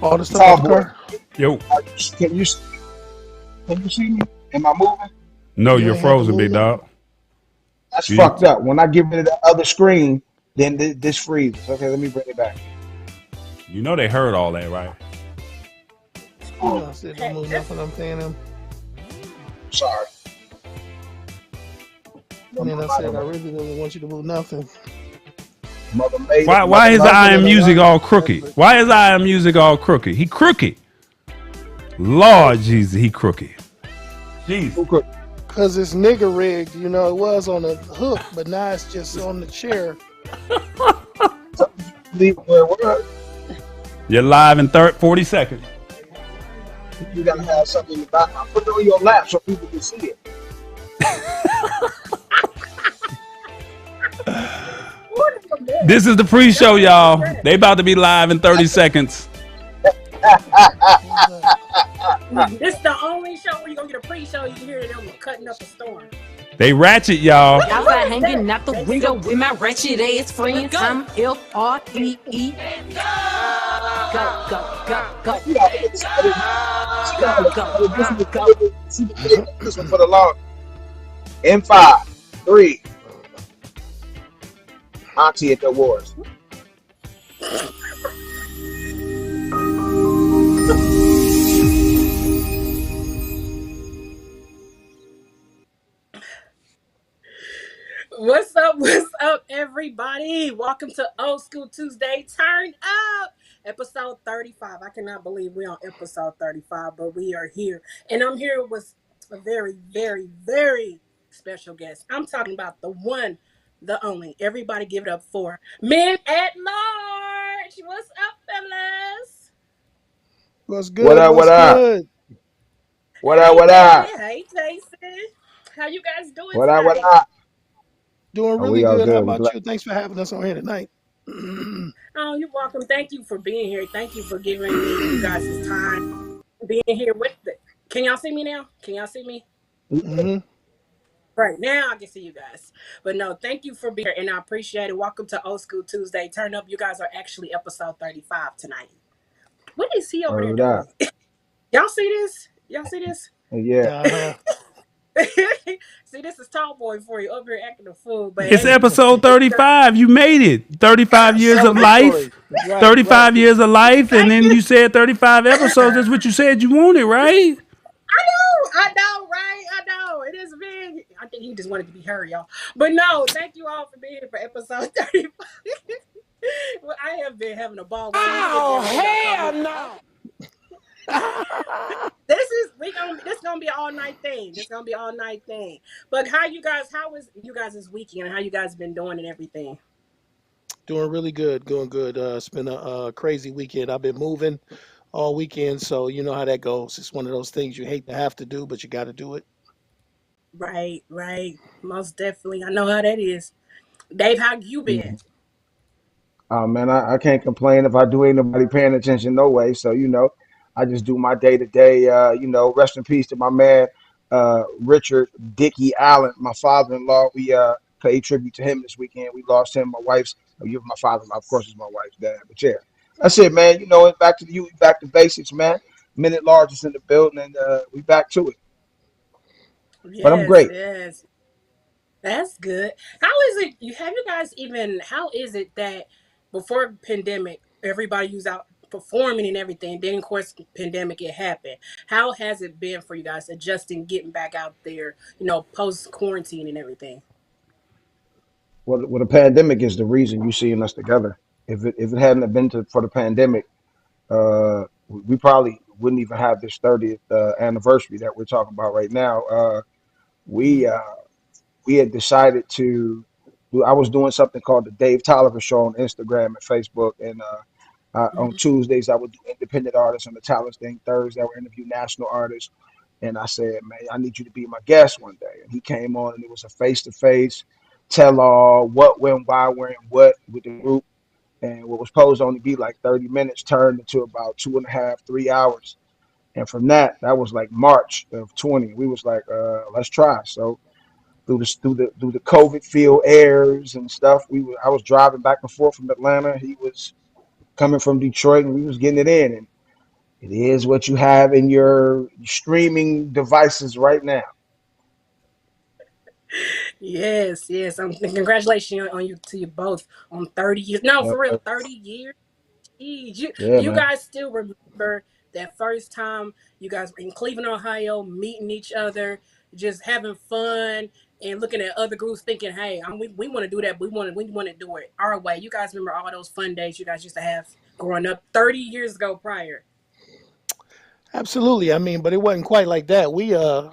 All the stuff Tall out the boy, car. Yo, can you see me? Am I moving? no, You you're ain't had to frozen, move big nothing. dog. That's You, fucked up. When I give it the other screen, then this freezes. Okay, let me bring it back. you know they heard all that, right? You Oh, know, I said don't Hey, move that's nothing. I'm paying him. sorry. And then I Mother, said I really don't want you to move nothing. mother made it. Why Mother is loved I it, am and the music one all that's crooked? it. Why is I am music all crooked? He crooked. Lord Jesus, he crooked. Jesus. Who could Cause it's nigga rigged. You know, it was on a hook, but now it's just on the chair. leave where it was? You're live in 40 seconds. You gotta have something in the background. Put it on your lap so people can see it. what is a This mess. is the Y'all pre-show, is a y'all. mess. They about to be live in 30 seconds. What was that? This is the only show where you're gonna get a pre-show. You can hear them cutting up a storm. They ratchet, y'all. What Outside is that? hanging out the They window so with my wretched ass friends. I'm Free. Go, go, go, go, See how they excited. See how go, excited this go, is go. See the video. This one for the long. In 5, 3. Auntie at the wars. What's up? What's up, everybody? Welcome to Old School Tuesday. Turn up, episode 35. I cannot believe we're on episode 35, but we are here, and I'm here with a very, very, very special guest. I'm talking about the one, the only. Everybody, give it up for Men at Large. What's up, fellas? What's What good? up? What What's up? good? What up? Hey, What up? Manny. Hey, Jason. How you guys doing What up? What tonight? up? Doing Oh, really we all good. How good. We about glad. you? Thanks for having us on here tonight. Oh, you're welcome. Thank you for being here. Thank you for giving me you guys' time, being here with it. Can y'all see me now? Can y'all see me? hmm Right now, I can see you guys. But no, thank you for being here, and I appreciate it. Welcome to Old School Tuesday. Turn up. You guys are actually episode 35 tonight. What is he over there What up? doing? Y'all see this? Y'all see this? Yeah. Uh-huh. See, this is tall boy for you over here acting a fool. But It's hey, episode it's 35. You made it. 35 years of life. Celebratory. Right, right. 35 years of life. And thank then you. you said 35 episodes. That's what you said you wanted, right? I know, right? I know. It is big. I think he just wanted to be heard, y'all. But no, thank you all for being here for episode 35. Well, I have been having a ball while you sit there waiting on call me. This gonna be all night thing. This gonna be all night thing. But how is you guys this weekend and how you guys been doing and everything? Doing really good. Doing good. It's been a crazy weekend. I've been moving all weekend, so you know how that goes. It's one of those things you hate to have to do, but you got to do it. Right, right. Most definitely. I know how that is. Dave, how you been? Yeah. Oh man, I can't complain if I do. Ain't nobody paying attention no way. So I just do my day to day. Rest in peace to my man, Richard Dickey Allen, my father-in-law. We paid tribute to him this weekend. We lost him. My wife's, my father-in-law, of course, is my wife's dad. But yeah, that's it, man. Back to you, back to basics, man. Minute largest in the building, and we back to it. But I'm Yes, great. yes. That's good. How is it? You guys even? How is it that before pandemic, everybody was out performing and everything? Then, of course, pandemic it happened. How has it been for you guys adjusting, getting back out there? Post quarantine and everything. Well, the pandemic is the reason you seeing us together. If it hadn't have been for the pandemic, we probably wouldn't even have this 30th anniversary that we're talking about right now. We hmm uh, we had decided to do. I was doing something called the Dave Tolliver Show on Instagram and Facebook, and on Mhm. Tuesdays I would do independent artists. On the talents thing Thursday I would interview national artists. And I said, man, I need you to be my guest one day. And he came on, and it was a face to face, tell all, what, when, why, where, and what with the group. And what was supposed to only be like 30 minutes turned into about 2.5, 3 hours. And from that was like March of 20. We was like, let's try. So through the COVID field airs and stuff, I was driving back and forth from Atlanta. He was coming from Detroit, and we was getting it in. And It is what you have in your streaming devices right now. Yes, yes. Congratulations on you to you both on 30 years. No, Yeah, for real, 30 years. Jeez, yeah, you man. guys still remember that first time you guys were in Cleveland, Ohio, meeting each other, just having fun and looking at other groups, thinking, "Hey, we want to do that, but we want to do it our way." You guys remember all those fun days you guys used to have growing up 30 years ago prior. Absolutely. I mean, but it wasn't quite like that.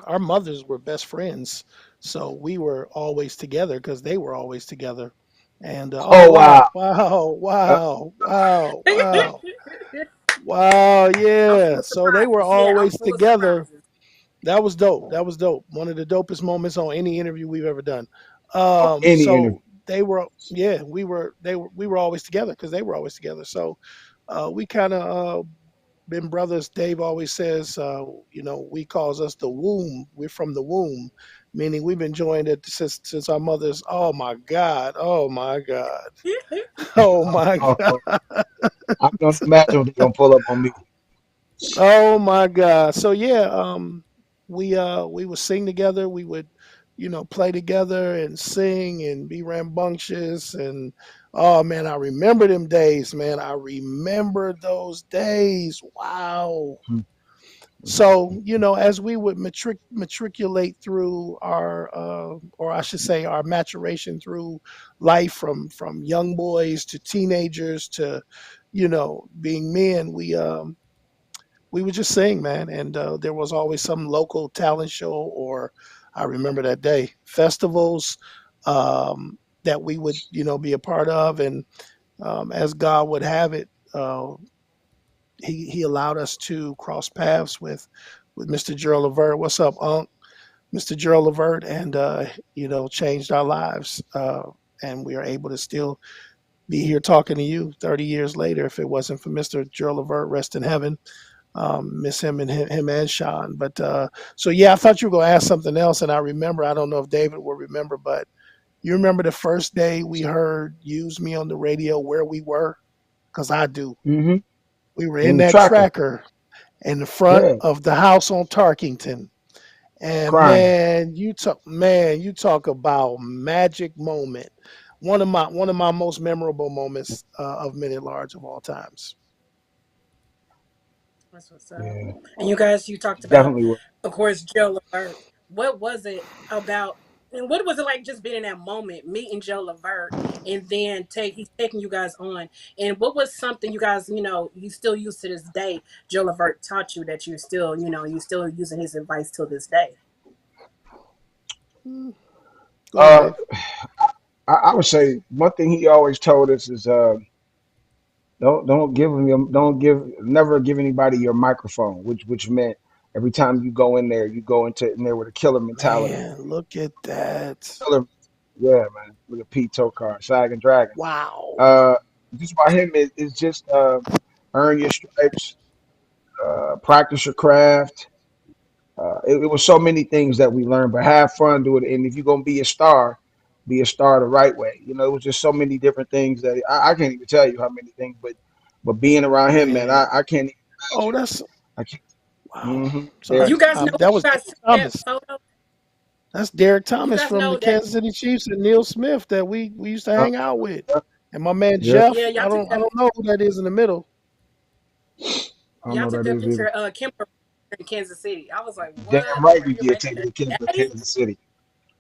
Our mothers were best friends, so we were always together because they were always together. And oh Oh wow, wow. wow, Uh, wow, wow, I'm wow, wow, full yeah. of So they were surprises. Yeah, I'm always full of together. surprises. That was dope. That was dope. One of the dopest moments on any interview we've ever done. any interview. So they were, yeah, we were always together because they were always together. So we kind of been brothers. Dave always says, we calls us the womb. We're from the womb, meaning we've been joined it since our mothers. Oh my God. Oh my God. Oh my God. Oh, I can only imagine what they're gonna pull up on me. Oh my God. So yeah, we would sing together. We would, play together and sing and be rambunctious and oh man, I remember them days, man. I remember those days. Wow. So, as we would matriculate through or I should say, our maturation through life from young boys to teenagers to, being men, we would just sing, man. And there was always some local talent show, or I remember that day festivals that we would, be a part of, and as God would have it. He allowed us to cross paths with Mr. Gerald Levert. What's up, Unc? Mr. Gerald Levert, and changed our lives. And we are able to still be here talking to you 30 years later. If it wasn't for Mr. Gerald Levert, rest in heaven. Miss him and him and Sean. But so yeah, I thought you were gonna ask something else, and I remember. I don't know if David will remember, but you remember the first day we heard "Use Me" on the radio, where we were, because I do. Mm-hmm. We were in In the that tracker. tracker in the front Yeah, of the house on Tarkington. And crying. man, you talk about magic moment. One of my most memorable moments of Men at Large of all times. That's what's up. Yeah, And you guys, you talked about, definitely was. of course, Joe Levert. What was it about? And what was it like just being in that moment, meeting Joe Levert, and then he's taking you guys on? And what was something you guys, you still use to this day? Joe Levert taught you that you're still, you still using his advice till this day. Mm, go ahead, Uh, Dave. I would say one thing he always told us is don't give him your, don't give never give anybody your microphone, which meant every time you go in there, you go into in there with a killer mentality. Man, look at that. Killer, yeah, man. Look at Pete Tokar, Sag and Dragon. Wow. Uh, just by him is just earn your stripes, practice your craft. It was so many things that we learned, but have fun doing it. And if you're gonna be a star the right way. It was just so many different things that I can't even tell you how many things. But being around him, man, Man. I can't even Oh, imagine. that's I can't. wow. Mm-hmm. Yeah. Sorry. You guys know who That you was guys Derek took that Thomas. photo? That's Derek You Thomas guys from the know that? Kansas City Chiefs and Neil Smith that we used to Uh, hang out with. yeah. And my man Yeah. Yeah, Jeff, y'all I took don't I that. don't know who that is in the middle. I don't know what that is either. Picture. Kimber in Kansas City. I was like, Damn what? They right were we here did back take in it to the day. Kansas City.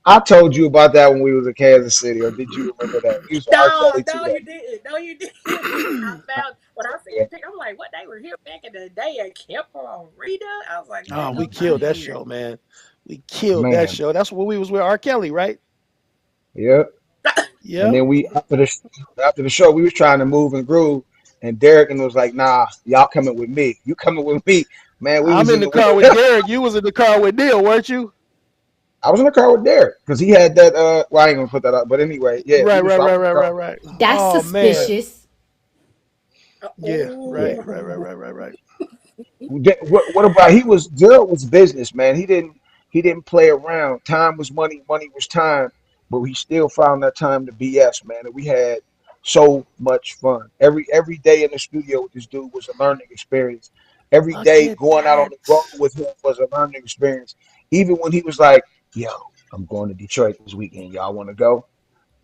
I told you about that when we was in Kansas City, or did you remember that? We used to R. No, Kelly to no, that. you didn't. No, you didn't. I found when I seen Yeah, the picture, I'm like, what? They were here back in the day at Kimber Rita. I was like, Oh, get we up out killed of that here. show, man. We killed that man. show. That's when we was with R. Kelly, right? Yeah. And Yep. then we after the show, we was trying to move and groove, and Derek and was like, "Nah, y'all coming with me. You coming with me, man." We I'm was in in the the car with Derek. You was in the car with Neil, weren't you? I was in the car with Derek because he had that. Well, I ain't gonna put that up, but anyway, yeah, Right, we was. right, I was right, in the right, car right, with right. That's Oh man. Derek. suspicious. Yeah, right, Yeah, right, right, Oh, right, right, right. What about he was Gerald was business man. He didn't play around. Time was money, money was time, but he still found that time to BS man. And we had so much fun. Every day in the studio with this dude was a learning experience. Every Look day at going out on that. the road with him was a learning experience. Even when he was like, "Yo, I'm going to Detroit this weekend. Y'all want to go?"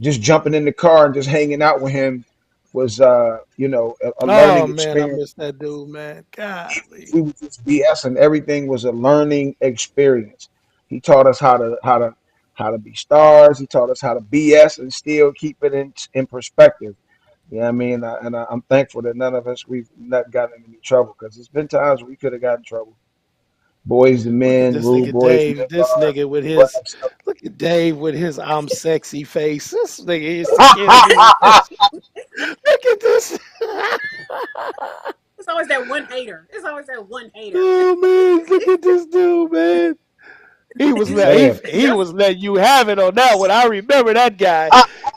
Just jumping in the car and just hanging out with him was, a Oh learning man, I experience. miss that dude, man. Even if Golly. we were just BSing, everything was a learning experience. He taught us how to be stars. He taught us how to BS and still keep it in perspective. Yeah, I mean, I'm thankful that none of us we've not gotten in any trouble because there's been times we could have gotten in trouble. Boys to Look at men, this rude nigga boys to men Dave. This bar, nigga with grab his stuff. look at Dave with his I'm sexy face. This nigga used to kill me. Look at this. It's always that one hater. It's always that one hater. Oh man, look at this dude, man. Man, He was letting you have it on that one. I remember that guy.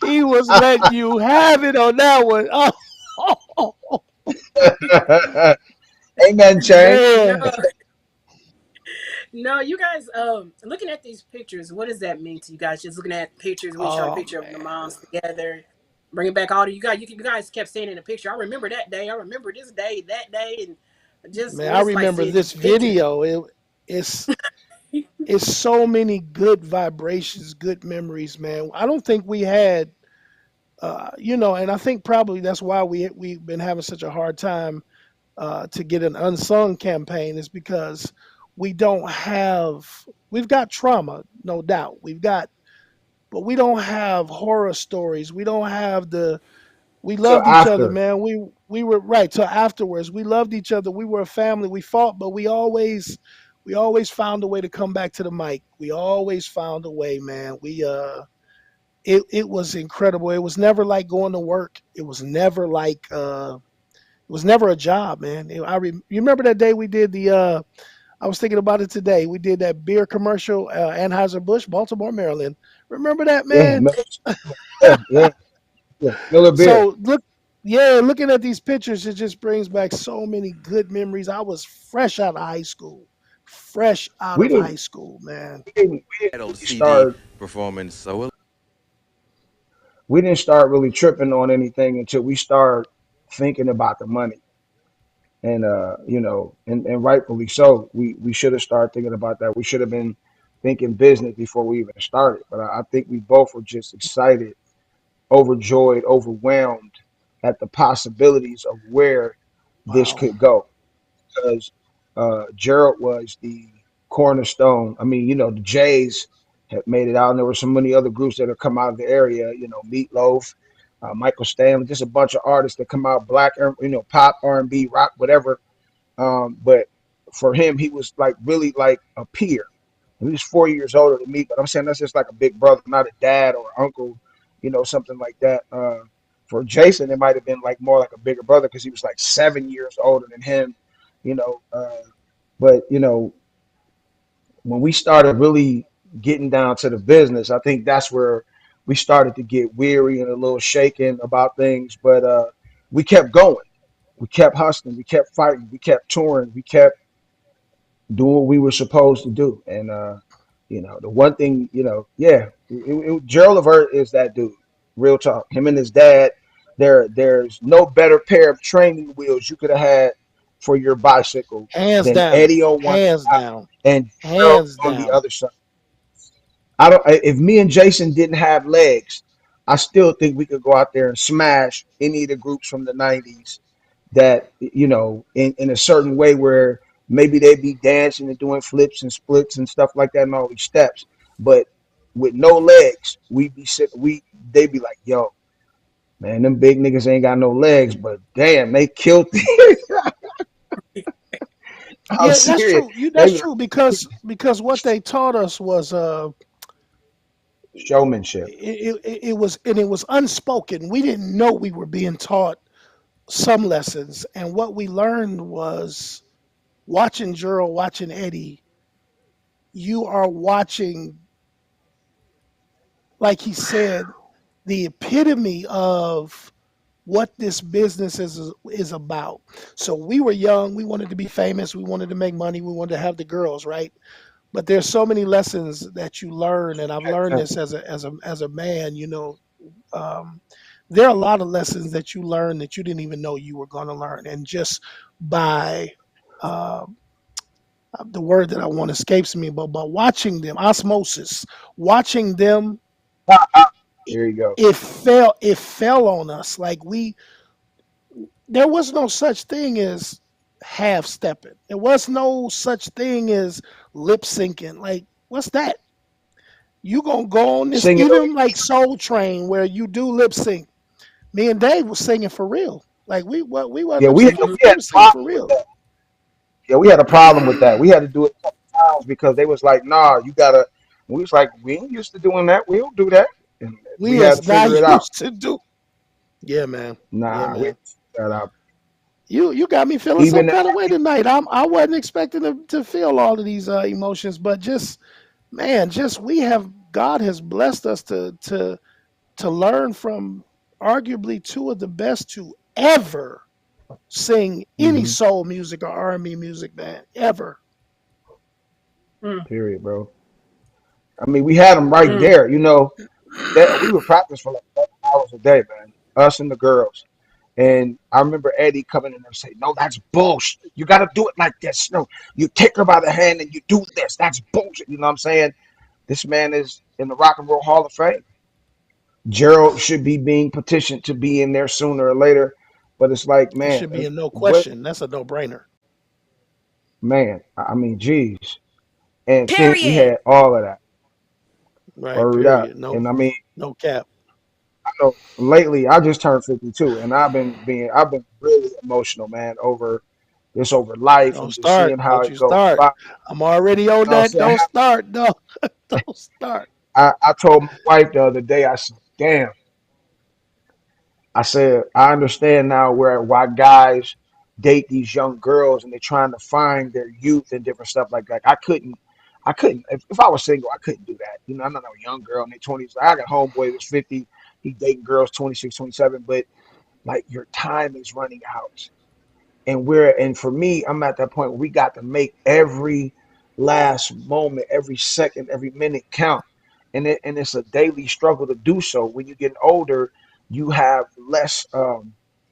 He was letting you have it on that one. Oh, ain't nothing changed. No, man. no, you guys. Looking at these pictures, what does that mean to you guys? Just looking at pictures, we showed a Oh picture of the man. moms together, bringing back all the you guys. You guys kept saying in the picture. I remember that day. I remember this day, that day, and just Man, what I it's like remember seeing these this pictures. video. It's it's so many good vibrations, good memories, man. I don't think we had and I think probably that's why we've been having such a hard time to get an unsung campaign is because we don't have we've got trauma, no doubt. But we don't have horror stories. We don't have we Till loved each other, after. man. We were right till afterwards. We loved each other. We were a family. We fought, but we always found a way to come back to the mic. We always found a way, man. It was incredible. It was never like going to work. It was never a job, man. You remember that day we did the I was thinking about it today. We did that beer commercial, Anheuser-Busch, Baltimore, Maryland. Remember that, Yeah, man? yeah, yeah, yeah. Miller beer. So yeah, looking at these pictures, it just brings back so many good memories. I was fresh out of high school. Fresh out We of high didn't, school, man. we didn't really start. We didn't start really tripping on anything until we start thinking about the money. And and rightfully so. We should have started thinking about that. We should have been thinking business before we even started. But I think we both were just excited, overjoyed, overwhelmed at the possibilities of where this Wow. could go. Because Gerald was the cornerstone. I mean, the Jays have made it out, and there were so many other groups that have come out of the area. Meatloaf, Michael Stanley, just a bunch of artists that come out, black, pop, R&B, rock, whatever. But for him, he was like really like a peer. He was 4 years older than me, but I'm saying that's just like a big brother, not a dad or uncle, something like that. For Jason, it might have been like more like a bigger brother because he was like 7 years older than him, you know. But when we started really getting down to the business, I think that's where we started to get weary and a little shaken about things. But we kept going, we kept hustling, we kept fighting, we kept touring, we kept doing what we were supposed to do. And the one thing, yeah, Gerald Levert is that dude. Real talk. Him and his dad. There's no better pair of training wheels you could have had for your bicycle Hands than down. Eddie on one Hands side down. and Gerald Hands on the down. other side. I don't. If me and Jason didn't have legs, I still think we could go out there and smash any of the groups from the '90s that in a certain way where maybe they'd be dancing and doing flips and splits and stuff like that and all these steps, but with no legs, we'd be sitting. They'd be like, "Yo, man, them big niggas ain't got no legs, but damn, they killed it." I'm Yeah, that's serious. true. They That's be true like, because what they taught us was showmanship. it was unspoken. We didn't know we were being taught some lessons, and what we learned was watching Gerald, watching Eddie. You are watching, like he said, the epitome of what this business is about. So we were young, we wanted to be famous, we wanted to make money, we wanted to have the girls, right? But there's so many lessons that you learn, and I've learned this as a man. Um, there are a lot of lessons that you learn that you didn't even know you were going to learn, and just by uh, the word that I want escapes me, but watching them, osmosis, watching them, it, Here you go. it fell on us like there was no such thing as half stepping. There was no such thing as lip syncing. Like, what's that? You gonna go on this Singing on even like Soul Train where you do lip sync. Me and Dave was singing for real. Like we wasn't yeah, lip we syncing. We had was a singing problem for with real. that. Yeah, we had a problem with that. We had to do it a couple times because they was like, "Nah, you gotta." We was like, "We ain't used to doing that. We don't do that," and we We had to is not figure it out. used to do. Yeah, man. Yeah, Nah, we had man. to figure that out. You got me feeling some Even in kind of way tonight. I wasn't expecting to feel all of these emotions, but just man, just we have God has blessed us to learn from arguably two of the best to ever sing any hmm soul music or R&B music, man, ever. Mm, period, bro. I mean, we had them right mm. there. You know, that we would practice for like 7 hours a day, man. Us and the girls. And I remember Eddie coming in and saying, "No, that's bullshit. You got to do it like this. No, you take her by the hand and you do this. That's bullshit." You know what I'm saying? This man is in the Rock and Roll Hall of Fame. Gerald should be being petitioned to be in there sooner or later. But it's like, It man, should be a no what, question. That's a no brainer. man, I mean, geez. And see, we Period. had all of that. Right, Word up. period. No And I mean, no cap. I know lately I just turned 52 and I've been really emotional, man, over life Don't and just start. seeing how Don't it you goes start. by. I'm already on You know what I'm that. saying? Don't start. No. Don't start. I told my wife the other day, I said, damn, I said, I understand now why guys date these young girls and they're trying to find their youth and different stuff like that. I couldn't, if I was single, I couldn't do that. You know, I'm not a young girl in their 20s. I got a homeboy that's 50, he dating girls 26, 27, but like your time is running out. And for me, I'm at that point where we got to make every last moment, every second, every minute count. And it's a daily struggle to do so. When you get older, you have less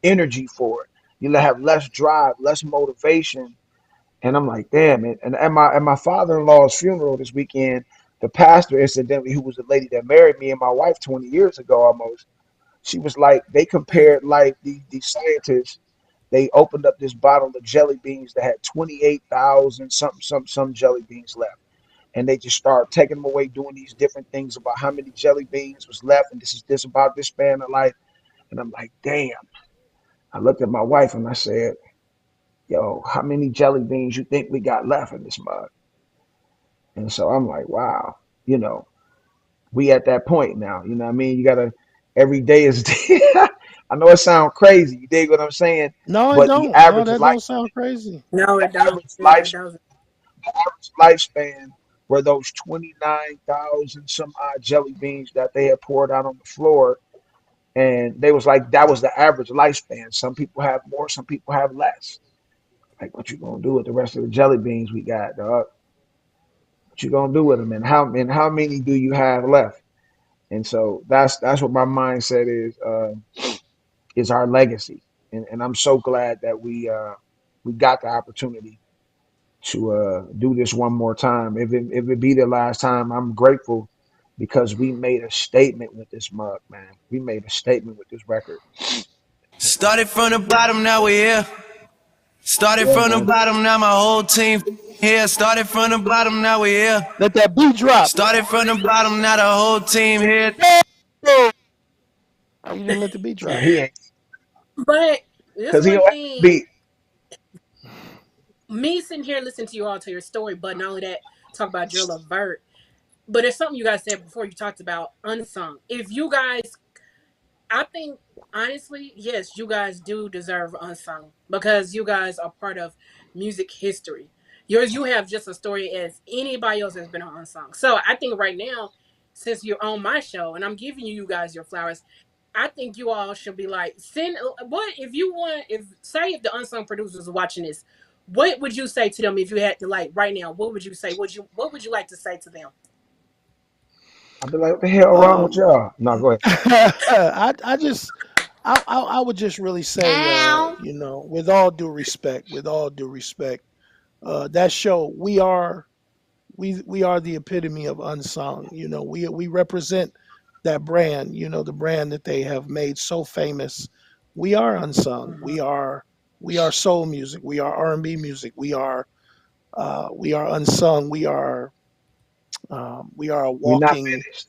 energy for it. You have less drive, less motivation. And I'm like, damn it. And at my father-in-law's funeral this weekend, the pastor, incidentally, who was the lady that married me and my wife 20 years ago almost, she was like, they Mm. compared like these scientists, they opened up this bottle of jelly beans that had 28,000 some jelly beans left. And they just started taking them away, doing these different things about how many jelly beans was left. And this is this about this span of life. And I'm like, damn. I looked at my wife and I said, yo, how many jelly beans you think we got left in this mug? And so I'm like, wow, you know, we at that point now. You know what I mean? You gotta every day is I know it sounds crazy, you dig what I'm saying? No, it But the don't. No, average that life don't sound crazy. No, the it don't. average Yeah, it life doesn't. average lifespan were those 29,000 some odd jelly beans that they had poured out on the floor. And they was like, that was the average lifespan. Some people have more, some people have less. Like, what you gonna do with the rest of the jelly beans we got, dog? What you gonna do with them? And how many do you have left? And so that's what my mindset is our legacy. And I'm so glad that we got the opportunity to do this one more time. If it be the last time, I'm grateful because we made a statement with this mug, man. We made a statement with this record. Started from the bottom, now we here. Started Yeah, from the man. bottom, now my whole team here. Started from the bottom, now we here. Let that beat drop. Started from the bottom, now the whole team here. Oh, you didn't let the beat drop. He ain't But this because he one don't have to thing, be. me sitting here listening to you all tell your story, but not only that, talk about your Levert. But there's something you guys said before you talked about unsung. If you guys, I think honestly, yes, you guys do deserve unsung because you guys are part of music history. You have just a story as anybody else has been on unsung. So I think right now, since you're on my show and I'm giving you guys your flowers, I think you all should be like send what if you want if say if the unsung producers are watching this, what would you say to them if you had to like right now? What would you say? What would you like to say to them? I'll be like, what the hell wrong with Um, y'all? No, go ahead. I just I would just really say, Ow. with all due respect, That show, we are the epitome of unsung. You know, we represent that brand. You know, the brand that they have made so famous. We are unsung. Mhm. We are soul music. We are R&B music. We are unsung. We are a We're not walking. finished.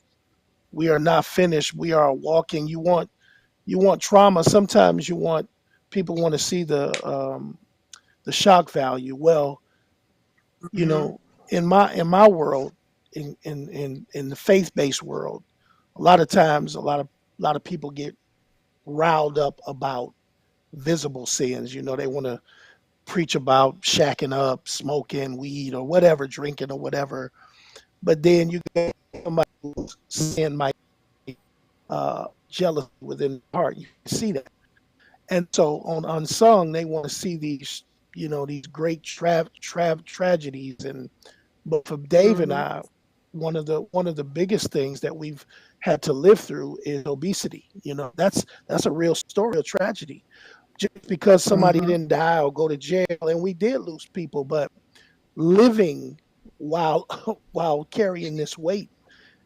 We are not finished. We are a walking. You want trauma. Sometimes people want to see the shock value. Well, you Mhm. know, in my world, in the faith based world, a lot of times a lot of people get riled up about visible sins. You know, they want to preach about shacking up, smoking weed or whatever, drinking or whatever. But then you get somebody whose sin might jealousy within the heart. You can see that. And so on Unsung, they want to see these great tragedies. And but for Dave and Mhm. I, one of the biggest things that we've had to live through is obesity. You know, that's a real story, a tragedy. Just because somebody Mhm. didn't die or go to jail, and we did lose people, but living while while carrying this weight,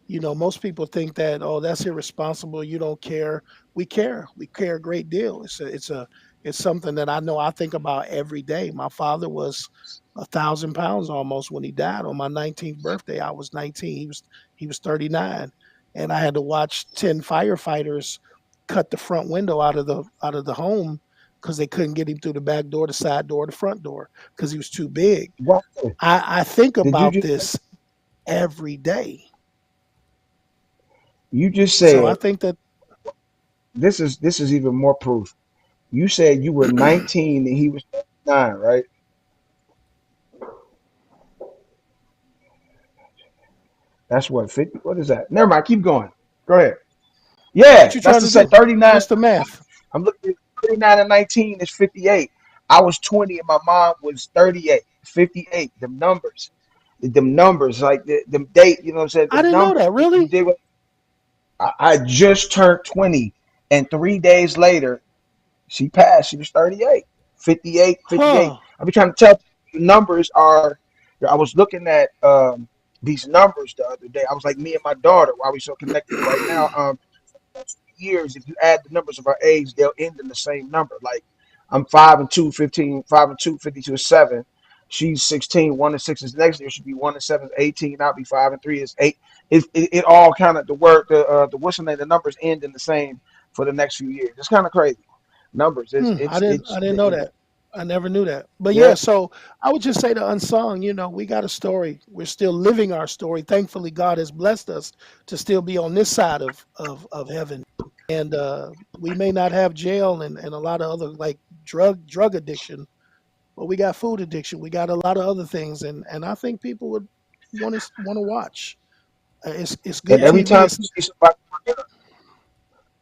most people think that, oh, that's irresponsible. You don't care. We care. We care a great deal. It's something that I know I think about every day. My father was 1,000 pounds almost when he died on my 19th birthday. I was 19. He was 39, and I had to watch 10 firefighters cut the front window out of the home because they couldn't get him through the back door, the side door, the front door because he was too big. What I think did you about just this every day. you just So I said? think that This is even more proof. You said you were 19 and he was 9, right? That's what 50. What is that? Never mind. Keep going. Go ahead. what Yeah, you that's trying the to set. do? 39. What's the math? I'm looking at 39 and 19 is 58. I was 20 and my mom was 38. 58. Them numbers, like them date. You know what I'm saying? I Them didn't know numbers. that. You Really? did what I just turned 20, and 3 days later she passed. She was 38. 58, 58. Huh? I've been trying to tell you, the numbers are. I was looking at these numbers the other day. I was like, me and my daughter, why we so connected right now. Years, if you add the numbers of our age, they'll end in the same number. Like I'm 5 and 2, 15, 5 and 2, 52 is 7. She's 16, 1 and 6 is next year. Should be 1 and 7 is 18. I'll be 5 and 3 is 8. It all kind of the what's the name, the numbers end in the same for the next few years. It's kind of crazy. Numbers. It's I it's didn't. I it's didn't know that. I never knew that. But yeah. yeah, so I would just say the unsung. We got a story. We're still living our story. Thankfully, God has blessed us to still be on this side of heaven. And we may not have jail and a lot of other like drug addiction, but we got food addiction. We got a lot of other things, and I think people would want to watch. It's And good TV. It's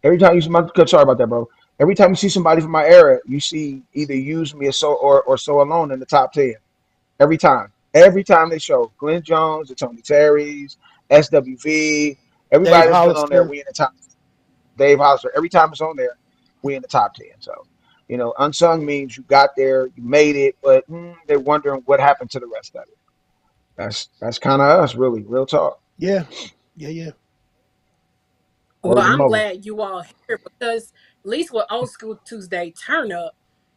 every time you see my sorry about that, bro. Every time you see somebody from my era, you see either use me or so alone in the top 10. Every time they show Glenn Jones, the Tony Terry's, SWV, Dave everybody that's been on there, Hollister. we in the top. Dave Hauser, every time it's on there, we in the top 10. So, unsung means you got there, you made it, but they're wondering what happened to the rest of it. That's kind of us, really, real talk. Yeah, yeah, yeah. Well, Word to I'm mother. glad you all here because at least with Old School Tuesday turn up,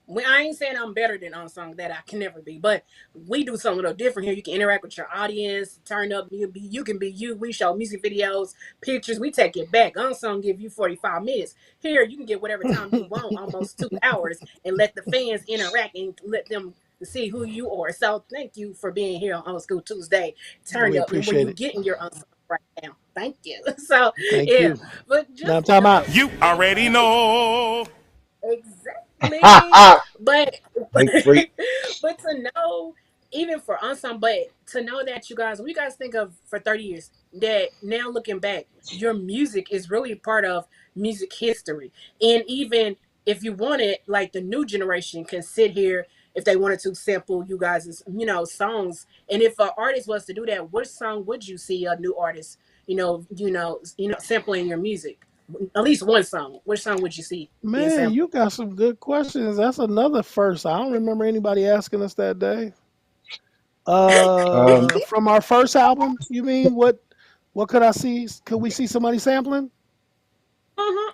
I ain't saying I'm better than Unsung, that I can never be, but we do something a little different here. You can interact with your audience, turn up, you can be you. We show music videos, pictures, we take it back. Unsung give you 45 minutes. Here you can get whatever time you want, almost 2 hours, and let the fans interact and let them see who you are. So thank you for being here on Old School Tuesday turn We up and where appreciate you it. getting your Unsung right now. Thank you. So Thank yeah. you. But Now just I'm talking about. You already know. Ha exactly. ha. But Fake freak. but to know, even for Unsung, but to know that you guys, when you guys think of for 30 years, that now looking back, your music is really part of music history. And even if you wanted, like the new generation can sit here if they wanted to sample you guys' songs. And if an artist was to do that, which song would you see a new artist, sampling your music? At least one song. Which song would you see being Man, sampled? you got some good questions. That's another first. I don't remember anybody asking us that day. Um, From our first album, you mean what? What could I see? Could we see somebody sampling?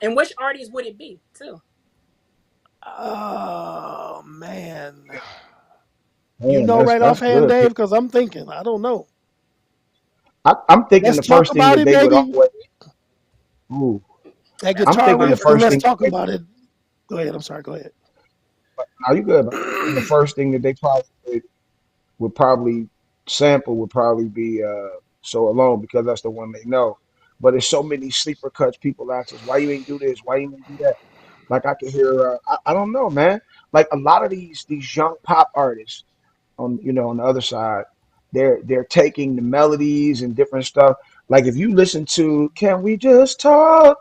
And which artist would it be too? Oh man, you man, know right that's offhand, good. Dave? Because I'm thinking. I don't know. I'm thinking Let's the talk first thing about that it, they would maybe. always. Ooh, That That's a I'm good guitar thinking the riff, question. and first let's thing. talk about it. Go ahead. I'm sorry. Go ahead. Are you good? I'm thinking the first thing that they probably would probably sample would probably be "So Alone" because that's the one they know. But there's so many sleeper cuts. People ask us, "Why you ain't do this? Why you ain't do that?" Like I could hear. I don't know, man. Like a lot of these young pop artists on on the other side, they're taking the melodies and different stuff. Like if you listen to "Can We Just Talk,"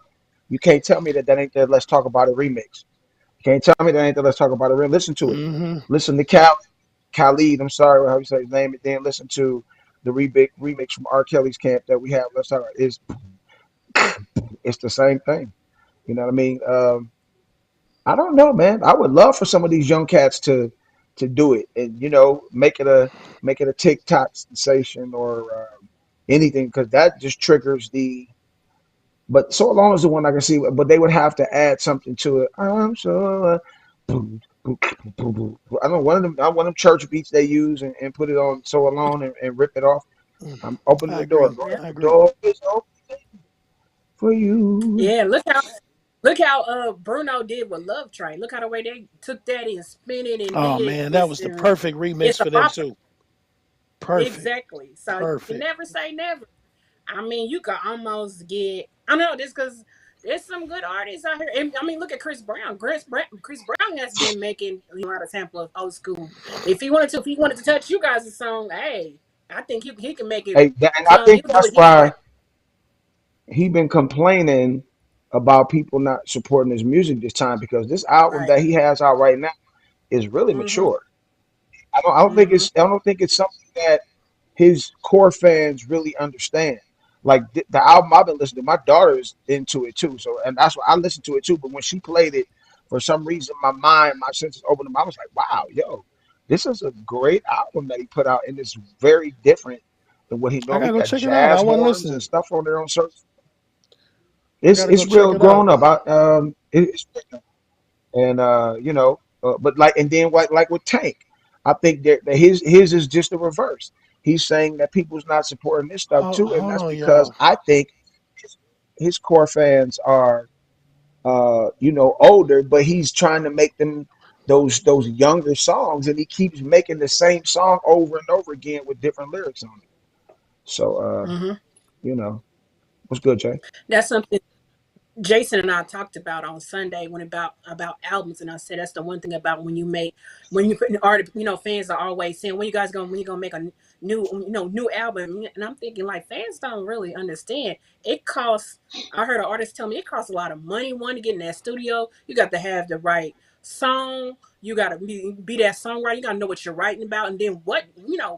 you can't tell me that that ain't the "Let's Talk About It" remix. You can't tell me that ain't the "Let's Talk About It" remix. Listen to it. Hmm. Listen to Khalid. I'm sorry how you say his name, and then listen to the remix from R. Kelly's camp that we have. Let's talk. It's the same thing. You know what I mean? I don't know, man. I would love for some of these young cats to do it and make it a TikTok sensation or anything because that just triggers the. But so long as the one I can see, but they would have to add something to it. I'm sure. Boom, boom, boom, boom, boom. I don't know one of them. I one of them church beats they use and put it on so alone and rip it off. I'm opening I the door. agree. Lord, Yeah. I the agree. door is open for you. Yeah. Look how Bruno did with Love Train. Look how the way they took that and spin it and Oh did man, that this, was the and perfect remix it's a for them bopper. too. Perfect. Exactly. So you can Perfect. never say never. I mean, you could almost get. I know this because there's some good artists out here. And, I mean, look at Chris Brown. Chris Brown has been making a lot of sample of old school. If he wanted to touch you guys' song, hey, I think he can make it. And I think He'll do that's it his way. why he been complaining about people not supporting his music this time because this album Right. that he has out right now is really Mm-hmm. mature. Mm-hmm. I don't think it's something that his core fans really understand. Like the album I've been listening to, my daughter's into it too. So and that's why I listened to it too. But when she played it, for some reason my senses opened up. I was like, wow, yo, this is a great album that he put out, and it's very different than what he I normally gotta go got check it out. I jazz wasn't horns and listening. stuff on there on certain. I gotta go It's check real it out. grown up. It's and but like and then like with Tank, I think that his is just the reverse. He's saying that people's not supporting this stuff too, and Hold that's on, because y'all. I think his, his core fans are older, but he's trying to make them those younger songs, and he keeps making the same song over and over again with different lyrics on it. So Mm-hmm. you know, what's good, Jay? That's something Jason and I talked about on Sunday when about albums, and I said that's the one thing about when you put an artist, fans are always saying when you gonna make a new album, and I'm thinking like fans don't really understand. It costs. I heard an artist tell me it costs a lot of money. One to get in that studio, you got to have the right song. You got to be that songwriter. You got to know what you're writing about, and then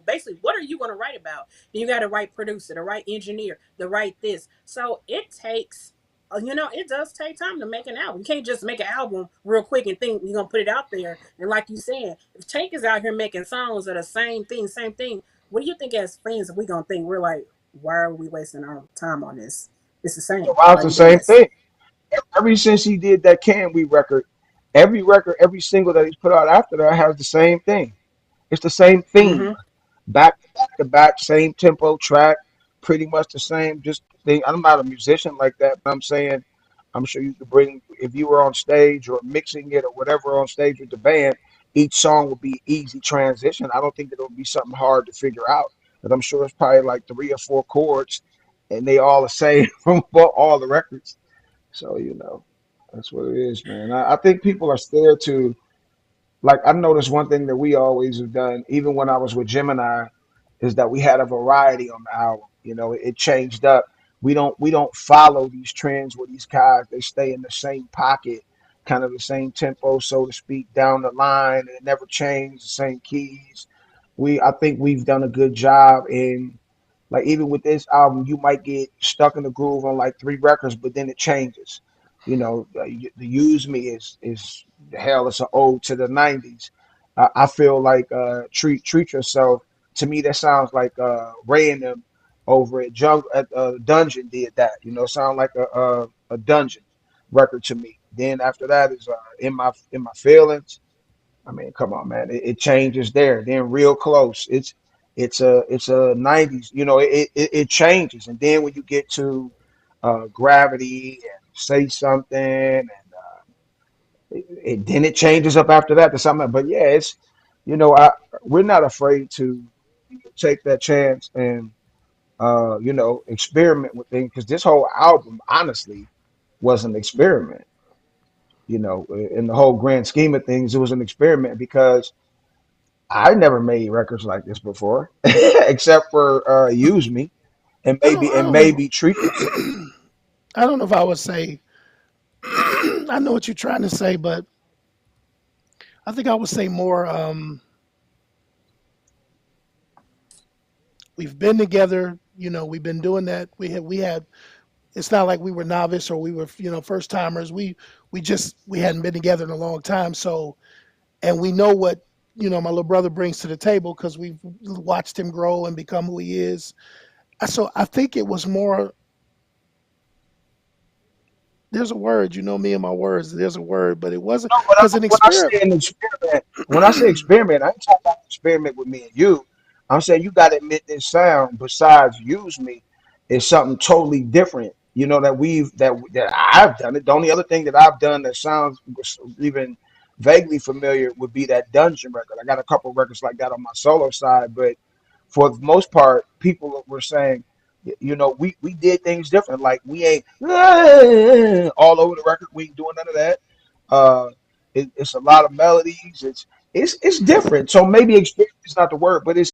basically what are you going to write about? Then you got the right producer, the right engineer, the right this. So it takes it does take time to make an album. You can't just make an album real quick and think you're gonna put it out there. And like you said, if Tank is out here making songs of the same thing, what do you think as fans we gonna think? We're like, why are we wasting our time on this? It's the same. Well, it's Like the we doing same this. thing. Ever since he did that Can We record, every single that he's put out after that has the same thing. It's the same theme, Mm-hmm. back to back to back, same tempo track, pretty much the same. Just thing. I'm not a musician like that, but I'm saying, I'm sure you could bring if you were on stage or mixing it or whatever on stage with the band. Each song would be easy transition. I don't think that it would be something hard to figure out. But I'm sure it's probably like three or four chords, and they all the same from all the records. So that's what it is, man. I think people are scared to like. I noticed one thing that we always have done, even when I was with Gemini, is that we had a variety on the album. It changed up. We don't follow these trends where these guys they stay in the same pocket, kind of the same tempo, so to speak, down the line, and it never changed. The same keys. I think we've done a good job in like even with this album, you might get stuck in the groove on like three records, but then it changes. The Use Me is hell. It's an ode to the '90s. I feel like treat yourself. To me, that sounds like Ray and them over at Jungle at Dungeon did that. You know, sound like a Dungeon record to me. Then after that is in my feelings. I mean, come on, man. It changes there. Then real close. It's a 90s. You know, it changes. And then when you get to gravity and say something, and then it changes up after that to something. But yeah, it's you know, we're not afraid to take that chance and experiment with things because this whole album, honestly, was an experiment. You know, in the whole grand scheme of things, it was an experiment because I never made records like this before, except for "Use Me" and I don't maybe "Treat You." know. I don't know if I would say. I know what you're trying to say, but I think I would say more. We've been together. You know, we've been doing that. We had. It's not like we were novice or we were first timers. We hadn't been together in a long time. So and we know what my little brother brings to the table because we've watched him grow and become who he is. So I think it was more. There's a word, me and my words. There's a word, but it wasn't No, because an when I experiment. say an experiment, when I say experiment, I ain't talking about experiment with me and you. I'm saying you got to admit this sound besides "Use Me" is something totally different. You know that I've done it. The only other thing that I've done that sounds even vaguely familiar would be that Dungeon record. I got a couple records like that on my solo side, but for the most part, people were saying, we did things different. Like we ain't all over the record. We ain't doing none of that. Uh, it's a lot of melodies. It's different. So maybe experience is not the word, but it's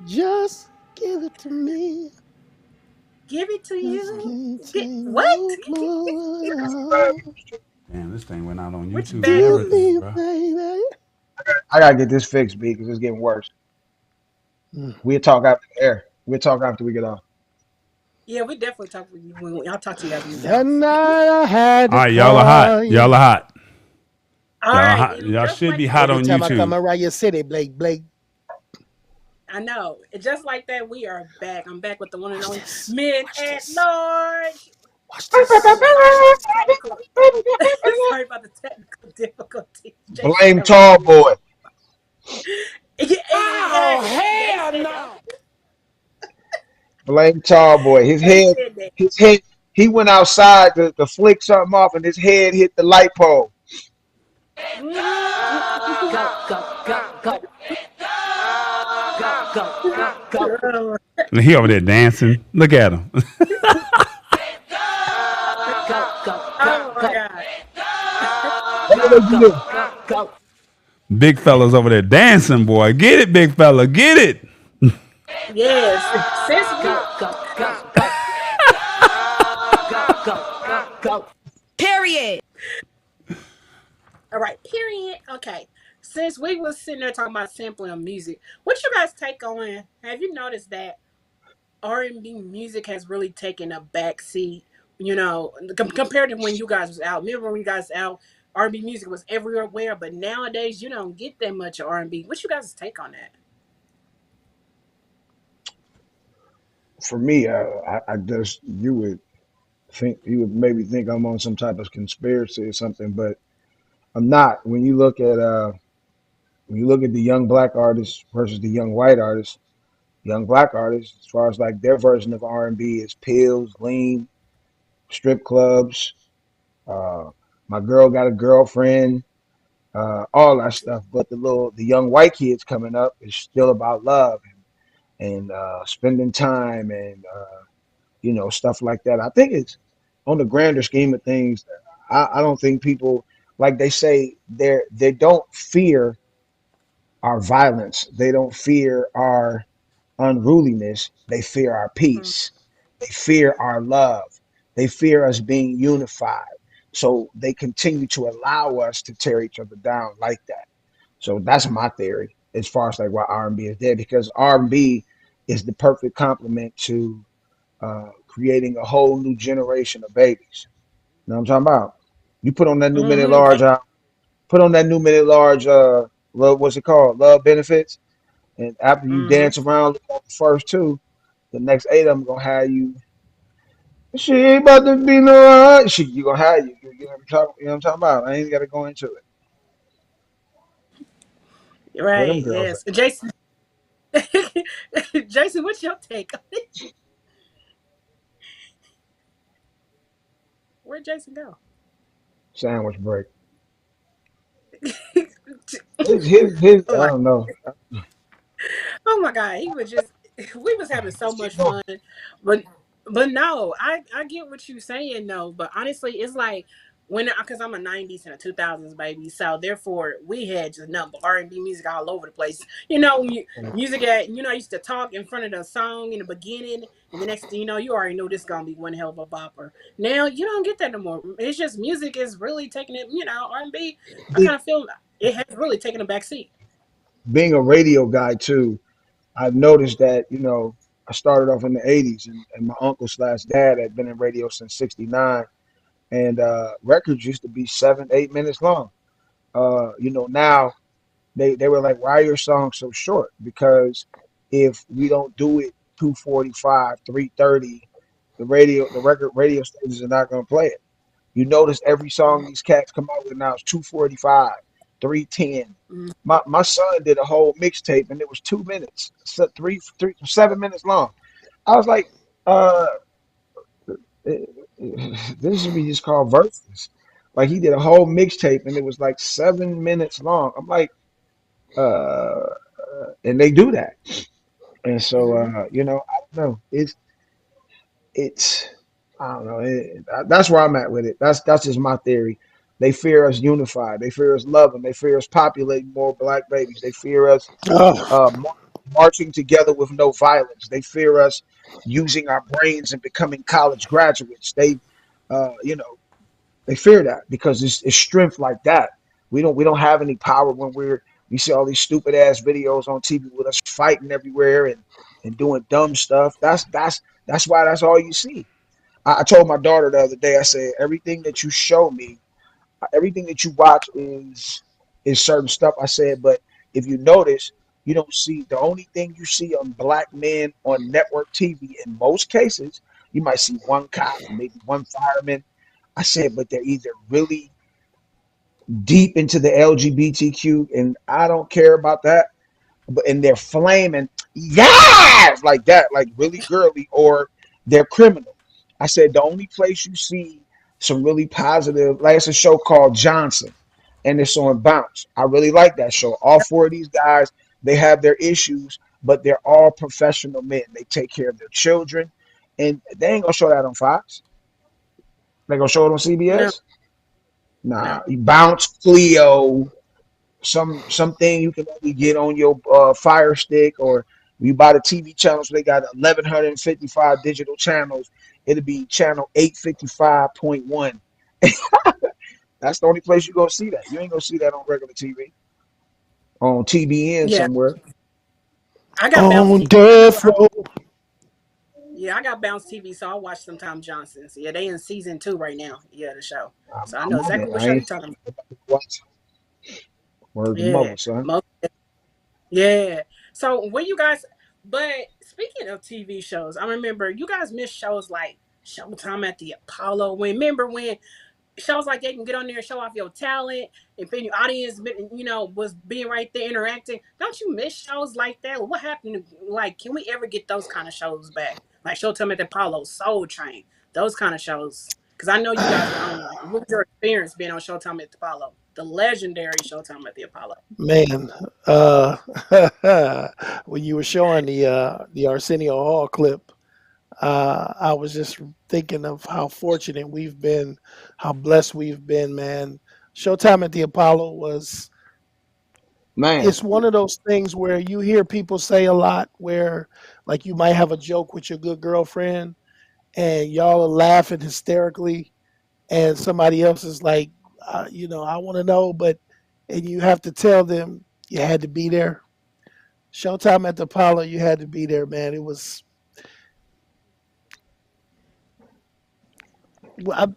Just give it to me. Give it to Just you. can't Get take what? no more. Damn, this thing went out on Which YouTube and bad Give everything, me, news? bro. baby. I gotta get this fixed, B, because it's getting worse. Mm. We'll talk after the air. We'll talk after we get off. Yeah, we definitely talk with you when I'll talk to you after you get That off. night I had All to right, y'all are hot. call Y'all you. are hot. All Y'all are right, hot. and Y'all just should like be hot that, Every on time I come YouTube. around your city, Blake, I know. And just like that, we are back. I'm back with the one and watch only this. Men Watch at this. Large. Watch this. Sorry about the technical. Sorry about the technical difficulties. Jay Blame Shetty. Tall Boy. Yeah, Oh, they hell said that. no. Blame Tall Boy. His They head, said that. his head. He went outside to flick something off, and his head hit the light pole. Go, go, go, go, go, go, go, go, Oh, He over there dancing. Look at him. go, go, go, oh my go, God. What go, did you go, do? go, go. Big fella's over there dancing, boy. Get it, big fella. Get it. Yes. Since Go, we go, go, go, go, go, go, go. Period. all right, period. Okay. Since we was sitting there talking about sampling of music, what you guys take on? Have you noticed that R&B music has really taken a back seat, compared to when you guys was out. Remember when you guys out, R&B music was everywhere, but nowadays you don't get that much R&B. What you guys take on that? For me, I just you would maybe think I'm on some type of conspiracy or something, but I'm not. When you look at the young black artists versus the young white artists, young black artists, as far as like their version of R&B is pills, lean. strip clubs. Uh, my girl got a girlfriend. All that stuff. But the young white kids coming up is still about love and spending time and stuff like that. I think it's on the grander scheme of things. I don't think people like they say they don't fear our violence. They don't fear our unruliness. They fear our Mm. peace. They fear our love. They fear us being unified. So they continue to allow us to tear each other down like that. So that's my theory as far as like why R&B is dead because R&B is the perfect complement to creating a whole new generation of babies. You know what I'm talking about? You put on that new minute Mm-hmm. large put on that new minute large love what's it called? Love benefits. And after you Mm-hmm. dance around the first two, the next eight of them gonna have you. She ain't about to be no she you gonna have you. You know what I'm talking about? I ain't gotta go into it. Where them Right. girls at? Yes. Jason. Jason, what's your take on it? Where'd Jason go? Sandwich break. His I Like, don't know. oh my god, he was just we was having so Just keep much going. fun. But no, I get what you're saying though. But honestly, it's like when because I'm a '90s and a 2000s baby, so therefore we had just nothing but R&B music all over the place. Music at I used to talk in front of the song in the beginning, and the next thing you know, you already know this gonna be one hell of a bopper. Now you don't get that no more. It's just music is really taking it. R&B. I Being, kind of feel it has really taken a back seat. being a radio guy too, I've noticed that, I started off in the 80s and my uncle slash dad had been in radio since 69 and records used to be 7, 8 minutes long. Now they were like, why are your songs so short? Because if we don't do it 2:45, 3:30, the record radio stations are not going to play it. You notice every song these cats come out with now is 2:45, 3:10. Mm-hmm. My son did a whole mixtape and it was 2 minutes, so 7 minutes long. I was like, uh, this should be just called verses. Like he did a whole mixtape and it was like 7 minutes long. I'm like, uh, and they do that. And so, Mm-hmm. I don't know. It's I don't know. That's where I'm at with it. That's just my theory. They fear us unified. They fear us loving. They fear us populating more black babies. They fear us Oh, marching together with no violence. They fear us using our brains and becoming college graduates. Uh, you know, they fear that because it's strength like that. We don't have any power when we see all these stupid ass videos on TV with us fighting everywhere and doing dumb stuff. That's why that's all you see. I told my daughter the other day. I said everything that you show me, everything that you watch is certain stuff. I said, but if you notice, you don't see the only thing you see on black men on network TV. In most cases, you might see one cop, maybe one fireman. I said, but they're either really deep into the LGBTQ, and I don't care about that, but and they're flaming, yeah, like that, like really girly, or they're criminal. I said the only place you see some really positive, like it's a show called Johnson, and it's on Bounce. I really like that show. All four of these guys, they have their issues, but they're all professional men. They take care of their children, and they ain't gonna show that on Fox. They gonna show it on No, CBS. no. Nah, Bounce, Clio, something you can only get on your Fire Stick, or you buy the TV channels. They got 1155 digital channels. It'll be channel 855.1. That's the only place you gonna see that. You ain't gonna see that on regular TV on TBN Yeah, somewhere. I got Bounce on TV. death row. Yeah, I got Bounce TV, so I watch some Tom Johnson's. Yeah, they in season 2 right now. Yeah, the show. So I I'm know on exactly it. what I show you ain't talking about. watch word to Yeah, mother, son. yeah. So when you guys, but speaking of TV shows, I remember you guys missed shows like Showtime at the Apollo. Remember when shows like they can get on there and show off your talent, and then your audience, was being right there interacting. Don't you miss shows like that? What happened? Like, can we ever get those kind of shows back? Like Showtime at the Apollo, Soul Train, those kind of shows. Because I know you guys were on one. What was your experience being on Showtime at the Apollo? The legendary Showtime at the Apollo. Man, when you were showing the Arsenio Hall clip, I was just thinking of how fortunate we've been, how blessed we've been, man. Showtime at the Apollo was Man, it's one of those things where you hear people say a lot where like you might have a joke with your good girlfriend and y'all are laughing hysterically and somebody else is like I want to know but and you have to tell them you had to be there. Showtime at the Apollo, you had to be there, man. It was well,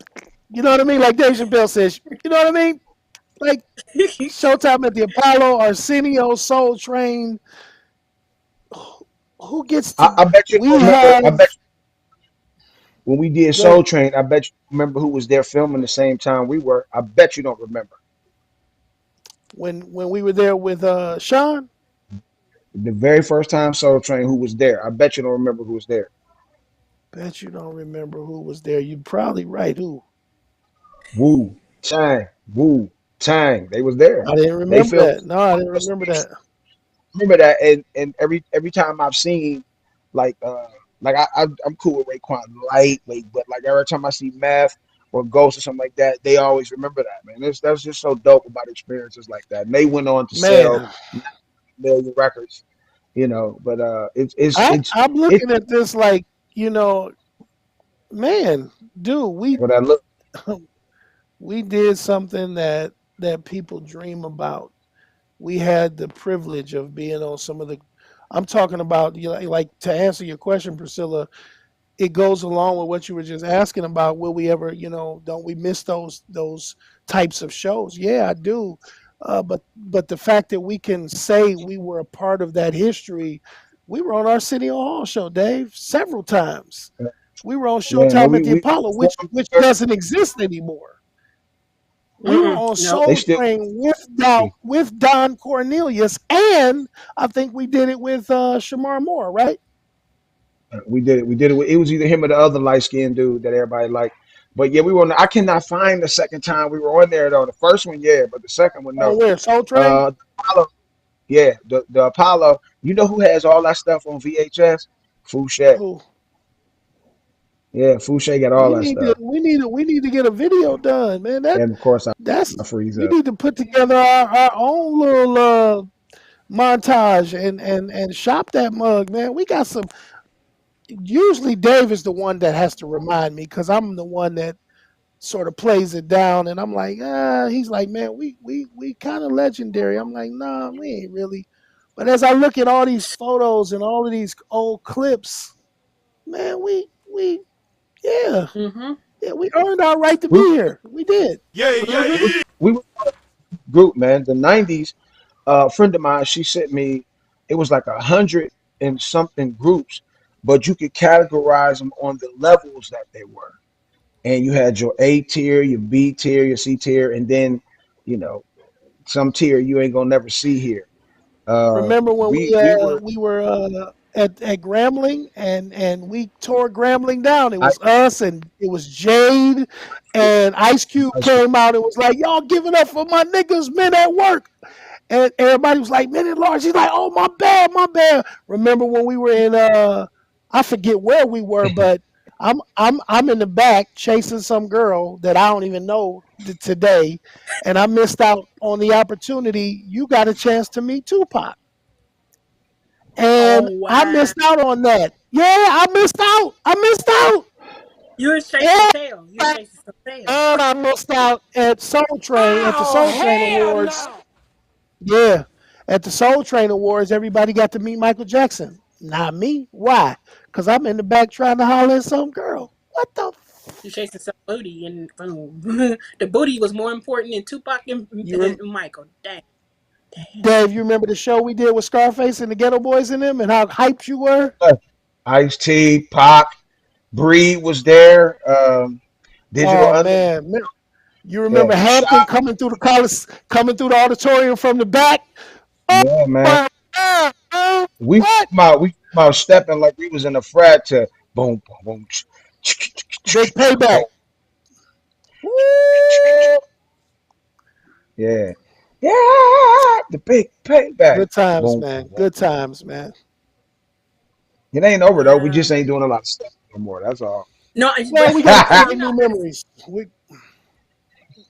you know what I mean, like Dave Chappelle says, you know what I mean, like Showtime at the Apollo, Arsenio, Soul Train. Who gets to I bet you we don't remember. have I bet when we did go ahead. Soul Train, I bet you remember who was there filming the same time we were. I bet you don't remember. When we were there with Sean. The very first time Soul Train, who was there? I bet you don't remember who was there. Bet you don't remember who was there. You're probably right. Who? Wu Tang, Wu Tang. They was there. I didn't They remember filmed. that. No, I didn't remember that. Remember that, and every time I've seen like I'm cool with Raekwon lightweight, but like every time I see Math or Ghost or something like that, they always remember that, man. That's just so dope about experiences like that. And they went on to sell Man, million records, But I'm it's looking at this like, man, dude, what I look. we did something that people dream about. We had the privilege of being on some of the I'm talking about like to answer your question, Priscilla, it goes along with what you were just asking about. Will we ever, don't we miss those types of shows? Yeah, I do. But the fact that we can say we were a part of that history, we were on our City Hall show, Dave, several times. We were on Yeah, man, Showtime at the we Apollo, which performed. doesn't exist anymore. We were Mm-mm. on Nope. They Soul still. Train with Don Cornelius, and I think we did it with Shamar Moore, right? We did it. We did it. It was either him or the other light skinned dude that everybody liked. But yeah, we were on. I cannot find the second time we were on there though. The first one, yeah, but the second one, On no. where? Soul Train? Apollo, yeah, the Apollo. You know who has all that stuff on VHS? Fouché. Who? Yeah, Fouché got all We that need to stuff. get a video done, man. And of course, That's I freeze we up. need to put together our own little montage and shop that mug, man. We got some. Usually, Dave is the one that has to remind me because I'm the one that sort of plays it down, and I'm like, he's like, man, we kind of legendary. I'm like, nah, we ain't really. But as I look at all these photos and all of these old clips, man, we yeah, Mm-hmm. yeah, we earned our right to We be here. We did. Mm-hmm. we were a group, man. The '90s. A friend of mine, she sent me. It was like 100 and something groups, but you could categorize them on the levels that they were. And you had your A tier, your B tier, your C tier, and then, you know, some tier you ain't gonna never see here. Remember when We were we were at Grambling and we tore Grambling down. It I, was us and it was Jade and Ice Cube I came out and was like, "Y'all give it up for my niggas, men at work." And everybody was like, "Men at large." He's like, "Oh my bad, my bad." Remember when we were in I forget where we were, but I'm in the back chasing some girl that I don't even know today, and I missed out on the opportunity. You got a chance to meet Tupac. Oh And I wow. missed out on that. Yeah, I missed out. I missed out. You was chasing And, tail. You was chasing some tail. and I missed out at Soul Train at the Oh, Soul Train hell Awards. no. Yeah, at the Soul Train Awards, everybody got to meet Michael Jackson. Not me. Why? Because I'm in the back trying to holler at some girl. What the? You chasing some booty, and boom, the booty was more important than Tupac and, You and rem- Michael. Dang, damn. Dave, you remember the show we did with Scarface and the Ghetto Boys in them and how hyped you were? Ice T, Pac, Breed was there. Digital Oh Under, man, you yeah, remember Hampton Shot, coming through the college, coming through the auditorium from the back? Oh yeah, man. my God, man. We What? come out, we come out stepping like we was in a frat to boom, boom, boom, Big boom. payback. Yeah. Yeah. The big payback. Good times, Boom, man. boom. Good times, man. It ain't over though. We Yeah. just ain't doing a lot of stuff no more. That's all. No, Well, but we got to you create know, new memories. We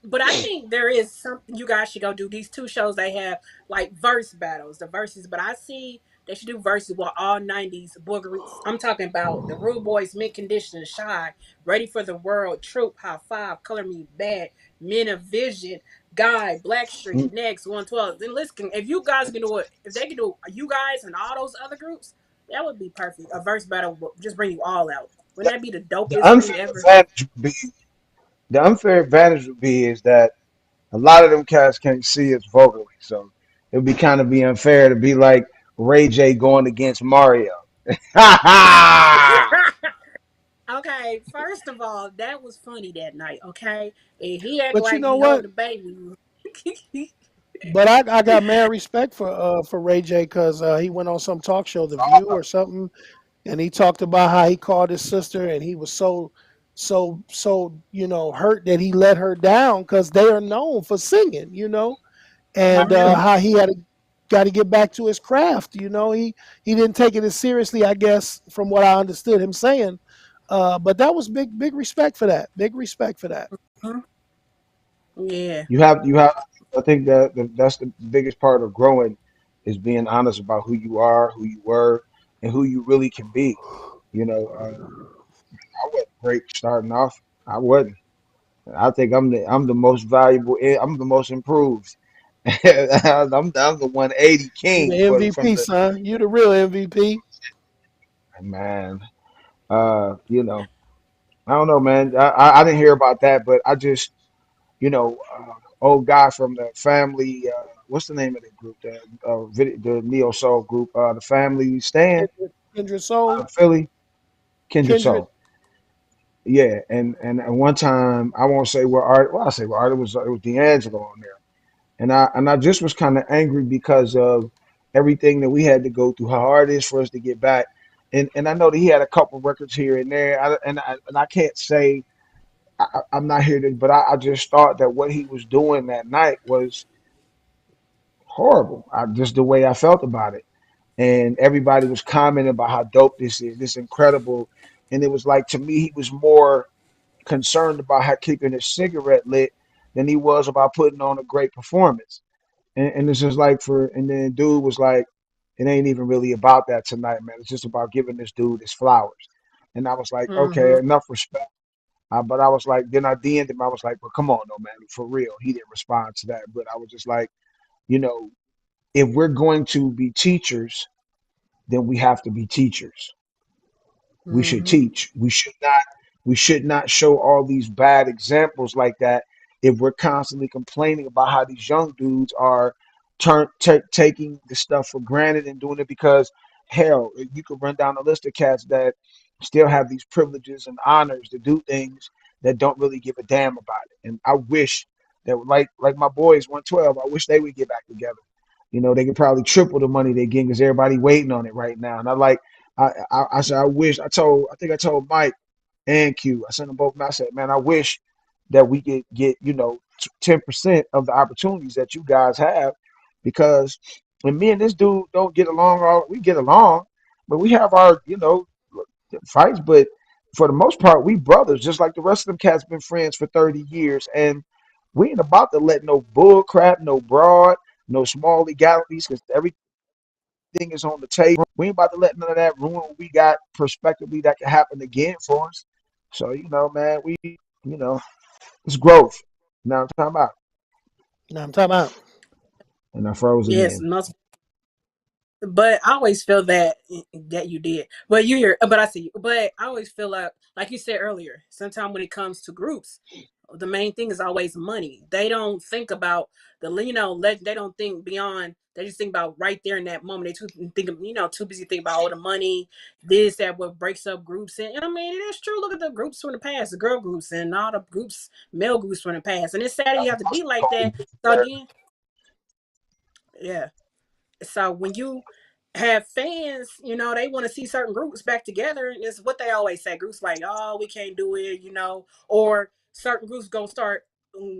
but I think there is something you guys should go do. These two shows they have like verse battles, the verses. But I see they should do verses with all '90s boy groups. I'm talking about the Rude Boys, Mint Condition, Shy, Ready for the World, Troop, High Five, Color Me Bad, Men of Vision, Guy, Blackstreet, Mm, Next, 112. Then listen, if you guys can do it, if they can do you guys and all those other groups, that would be perfect. A verse battle would just bring you all out. Wouldn't The, that be the the dopest thing unfair ever? advantage would be the unfair advantage would be is that a lot of them cats can't see us vocally, so it would be kind of be unfair to be like Ray J going against Mario. Ha ha! Okay, first of all, that was funny that night. Okay, and he act but you like know he what? holding the baby. But I got mad respect for Ray J because he went on some talk show, The View or something, and he talked about how he called his sister and he was so hurt that he let her down because they are known for singing, and Mhm. how he had got to get back to his craft. He didn't take it as seriously, I guess, from what I understood him saying. But that was big respect for that. Big respect for that. Mhm. Yeah. You have. I think that's the biggest part of growing is being honest about who you are, who you were, and who you really can be. I wasn't great starting off. I wasn't. I think I'm the most valuable. I'm the most improved. I'm the 180 You king the for from MVP, the son. You the real MVP. man. You know, I don't know, man. I didn't hear about that, but I just old guy from the family. What's the name of the group? The neo soul group. The Family Stand Kendra out Soul. of Philly. Kindred Kendrick. Soul. Yeah, and at one time I won't say where art. Well, I say where art. It was D'Angelo on there, and I just was kind of angry because of everything that we had to go through, how hard it is for us to get back. And I know that he had a couple records here and there, and I can't say I'm not here to, but I just thought that what he was doing that night was horrible. Just the way I felt about it, and everybody was commenting about how dope this is, this incredible, and it was like to me he was more concerned about how keeping his cigarette lit than he was about putting on a great performance. And it's just like and then dude was like, it ain't even really about that tonight, man. It's just about giving this dude his flowers. And I was like, okay, Mhm. enough respect. But I was like, then I DM'd him. I was like, well, come on, no, man, for real. He didn't respond to that. But I was just like, you know, if we're going to be teachers, then we have to be teachers. We should Mhm. teach. We should not show all these bad examples like that if we're constantly complaining about how these young dudes are taking the stuff for granted and doing it because hell, you could run down a list of cats that still have these privileges and honors to do things that don't really give a damn about it. And I wish that like my boys 112, I wish they would get back together. They could probably triple the money they getting because everybody waiting on it right now. And I said, I think I told Mike and Q, I sent them both. I said, man, I wish that we could get 10% of the opportunities that you guys have, because when me and this dude don't get along, we get along, but we have our fights. But for the most part, we brothers, just like the rest of them cats been friends for 30 years, and we ain't about to let no bull crap, no broad, no small legalities, because everything is on the table. We ain't about to let none of that ruin what we got prospectively that can happen again for us. So, man, it's growth. Now I'm talking about. Now I'm talking about. And I froze Yes, again. most. But I always feel that you did. But but I see you. But I always feel like you said earlier. Sometimes when it comes to groups, the main thing is always money. They don't think about they don't think beyond. They just think about right there in that moment. They too busy thinking about all the money, this, that, what breaks up groups. And I mean, it is true. Look at the groups from the past, the girl groups and all the groups, male groups from the past. And it's sad you have to be like that. So then, yeah. So when you have fans, they want to see certain groups back together. And it's what they always say. Groups like, oh, we can't do it, or certain groups gonna start.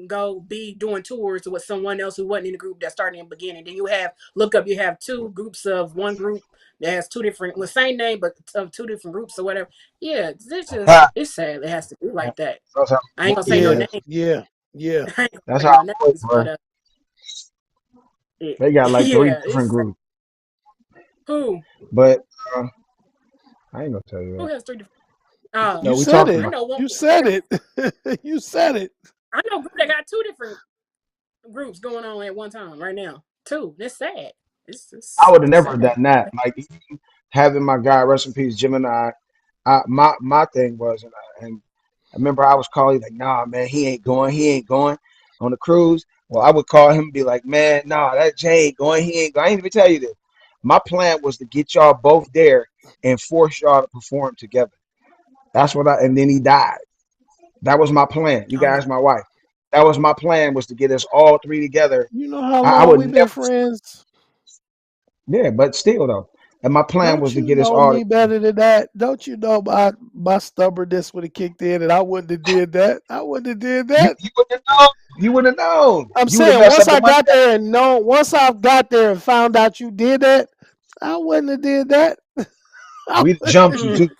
go be doing tours with someone else who wasn't in the group that started in the beginning. Then you have two groups of one group that has two different, the same name but of two different groups or whatever. Yeah, it's sad. It has to be like that. That's how I ain't gonna say no Yeah, it names. yeah, yeah. I ain't gonna That's say how no it works, names, bro. but They got like three yeah, different it's groups, who but uh, I ain't gonna tell you who that. has three different. You No, we said talked I it. about. know one. You said it. You said it. I know a group that got two different groups going on at one time right now. Two. It's sad. I would have It's never sad. done that. Like having my guy, rest in peace, Gemini. My thing was, and I remember I was calling like, nah, man, he ain't going. He ain't going on the cruise. Well, I would call him and be like, man, nah, that Jay ain't going. He ain't going. I ain't even tell you this. My plan was to get y'all both there and force y'all to perform together. That's what and then he died. That was my plan. You Oh my. guys, my wife. That was my plan was to get us all three together. You know how I long would we've been never, friends? yeah, but still though. And my plan Don't was to you get us know all me together. better than that? Don't you know my stubbornness would have kicked in and I wouldn't have did that? I wouldn't have did You, that. you would have known. You would have known. I'm You would have saying messed up the money. once I got there and found out you did that, I wouldn't have did that. I We'd wouldn't jumped have you Mm. too. did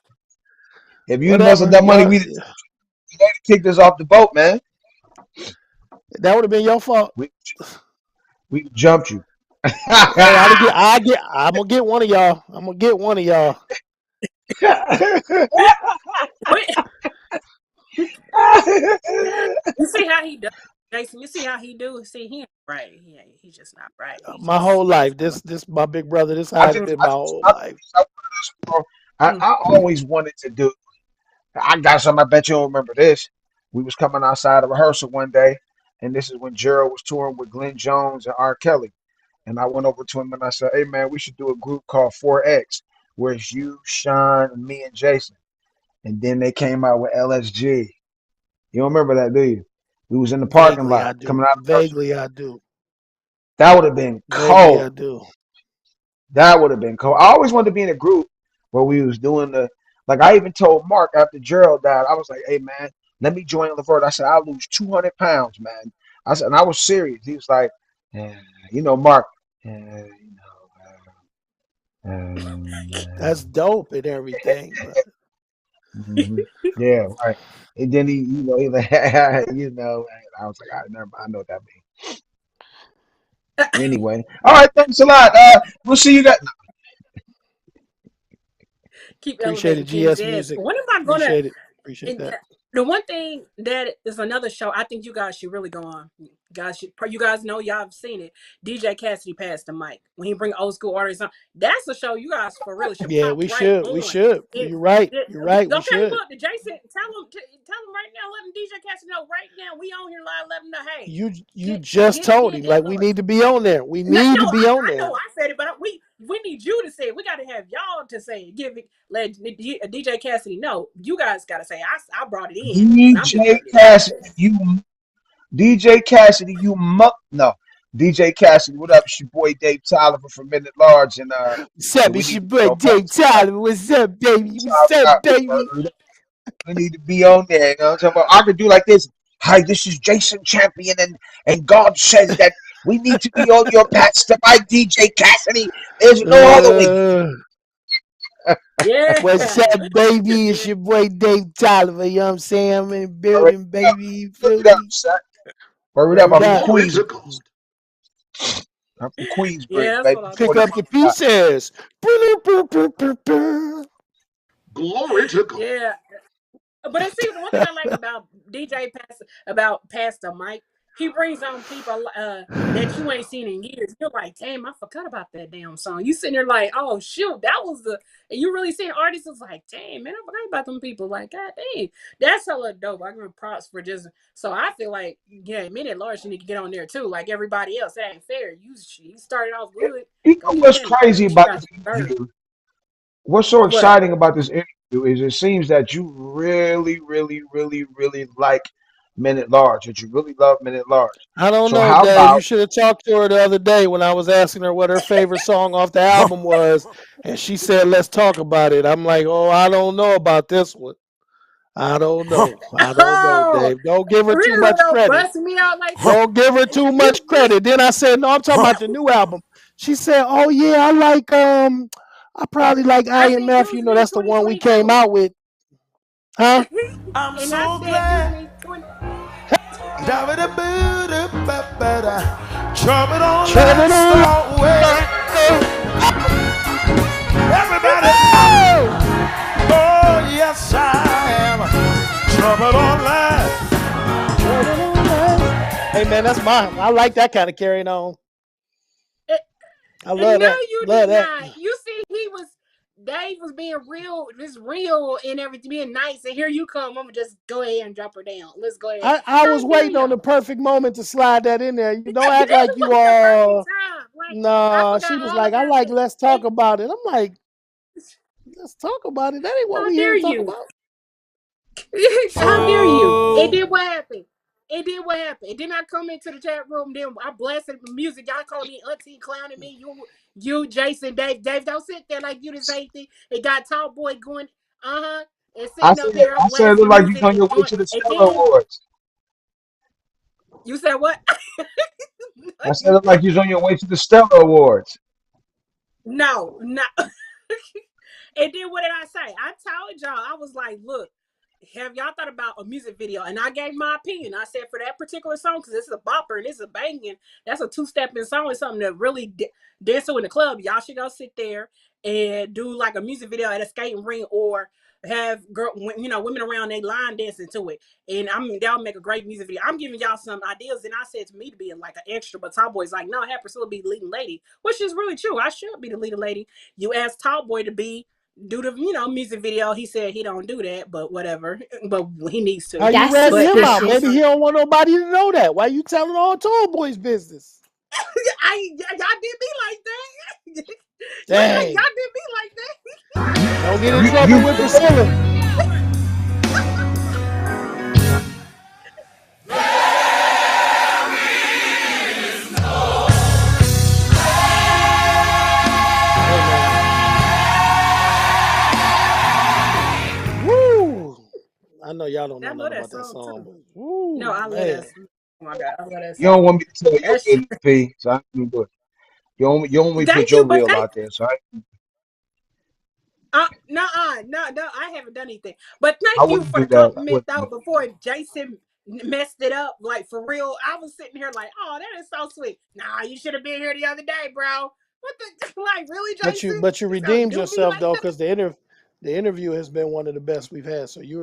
If you'd messed up whatever. that money, Y'all, we'd have kicked us off the boat, man. that would have been your fault. We we jumped you. Hey, I'm gonna get one of y'all. I'm gonna get one of y'all. Wait, you see how he does, Jason? You see how he do? See, he ain't right. He's just not right. My whole He just life. don't. This my big brother. This I how it's just, been I my just, whole I life. Mm. I always wanted to do. I got something. I bet you don't remember this. We was coming outside of rehearsal one day, and this is when Gerald was touring with Glenn Jones and R. Kelly. And I went over to him and I said, "Hey man, we should do a group called 4X, where it's you, Sean, me, and Jason." And then they came out with LSG. You don't remember that, do you? We was in the parking Vaguely, lot I do. coming out of rehearsal. Vaguely, I do. That would have been Vaguely, I cold. do. That would have been cool. I always wanted to be in a group where we was doing the like I even told Mark after Gerald died, I was like, hey man, let me join Levert. I said, I'll lose 200 pounds, man. I said, and I was serious. He was like, Mark, That's dope and everything, but mhm. Yeah, right. And then he like, I was like, I know what that means. Anyway, all right, thanks a lot. We'll see you guys. Keep appreciate it. elevating Kings. GS Yes. music. When am I gonna? Appreciate it. Appreciate And that. the one thing that is another show I think you guys should really go on. You guys know y'all have seen it. DJ Cassidy passed the mic when he bring old school artists on. That's a show you guys for really should Yeah, pop we right should. We on. should. It, You're right. it, You're right. We okay, should. look, the Jason, tell him right now. Let him DJ Cassidy know right now. We on here live. Let him know. Hey, You just told get him that like we Lord. need to be on there. We No, need no, to be on I know there. I said it, but we need you to say it. We got to have y'all to say it. Let DJ Cassidy know. You guys got to say I brought it in, and I'm just DJ letting it out Cassidy, there. DJ Cassidy, no. DJ Cassidy, what up? It's your boy Dave Tolliver from Minute Large, and What's up? we It's need your to, boy Dave Tyler. What's up, baby? What's time up, out. baby? We need to be on there. You know what I'm talking about? I could do like this. Hi, this is Jason Champion, and God says that we need to be on your pastor by DJ Cassidy. There's no other way. Uh, Yeah, what's up, baby? It's yeah, your boy Dave Tyler. You know what I'm saying? I'm in the All right, building, baby. You word feel it up, me? son. Word it up. Word I'm from up. Queens. I'm from yeah. Queensbridge, That's baby. what I'm Pick 45. up saying. the pieces. Yeah, but I see the one thing I like about Pastor Mike, he brings on people that you ain't seen in years. You're like, damn, I forgot about that damn song. You sitting there like, oh shoot, that was and you really seen artists is like, damn man, I forgot about them people. Like, god dang, that's hella dope. I give him props for just. So I feel like, yeah, Minute Large you need to get on there too, like everybody else. That ain't fair. You started off good. You Go know get what's in. crazy Get you about guys this deserve. interview? What's so What? exciting about this interview is it seems that you really, really, really, really like Men at Large, that you really love Men at Large. I don't So know, how Dave. You about should have talked to her the other day when I was asking her what her favorite song off the album was, and she said, "Let's talk about it." I'm like, "Oh, I don't know about this one. I don't know. I don't know, Oh, Dave. Don't give her too Pricilla much don't credit. bust me out like that. Don't give her too You much credit. Then I said, no, I'm talking about the new album. She said, oh yeah, I like I probably like I said IMF. use You know, me that's the one we came 2022. out with. Huh? I'm And I so said use glad. me 20. Trouble don't Trouble last don't always. last. Everybody, Oh! oh yes I am. Trouble don't last. Trouble don't last. Hey man, that's mine. I like that kind of carrying on. I And love no, that. you Love did that. not. You see, Dave was being real, just real and everything, being nice. And here you come. I'm gonna just go ahead and drop her down. Let's go ahead. I How was dare waiting on the y'all? perfect moment to slide that in there. You don't act This like you was the perfect are. time. Like I Nah, she forgot was all like, I about like that. let's talk And about it. I'm like, let's talk about it. That ain't what how we here dare to talk you? about. How dare you? And So then what happened? And then what happened? And then I come into the chat room. Then I blasted the music. Y'all calling me auntie, clowning me. You, Jason, Dave, don't sit there like you the same thing. It got Tall Boy going, and I sitting said up there I said it blasting looked like you was music on your and way doing. to the And Stellar then Awards. you said what? I said it looked like you was on your way to the Stellar Awards. No. And then what did I say? I told y'all, I was like, look, have y'all thought about a music video? And I gave my opinion. I said for that particular song, because this is a bopper and this is a banging, that's a two-stepping song. It's something that really dance to in the club. Y'all should go sit there and do like a music video at a skating ring or have women around they line dancing to it. And I mean, they'll make a great music video. I'm giving y'all some ideas, and I said to me to be like an extra, but Tall Boy's like, no, have Pricilla be the leading lady, which is really true. I should be the leading lady. You asked Tall Boy to be do the music video. He said he don't do that, but whatever. But he needs How to. you That's ratting But him I out? told Maybe suspicious. he him, don't want nobody to know that. Why you telling all tall boys business? y'all did me like that. Y'all Dang. did me like that. Don't get in You trouble with did that? Priscilla. Hey man. Woo! I know y'all don't know I love nothing that about that song song, too. but No, woo I love man. that song. Oh my god, I love that You don't song. want me to tell your That's business, P. So I can do it. You don't want me to put thank your you, but reel thank out there. So no, I haven't done anything. But thank I you wouldn't for do the that. I compliment wouldn't do though. that. Before Jason messed it up, like for real, I was sitting here like, oh, that is so sweet. Nah, you should have been here the other day, bro. What the like, really, Jason? But you You gonna redeemed do me yourself like though, that? because the interview has been one of the best we've had. So you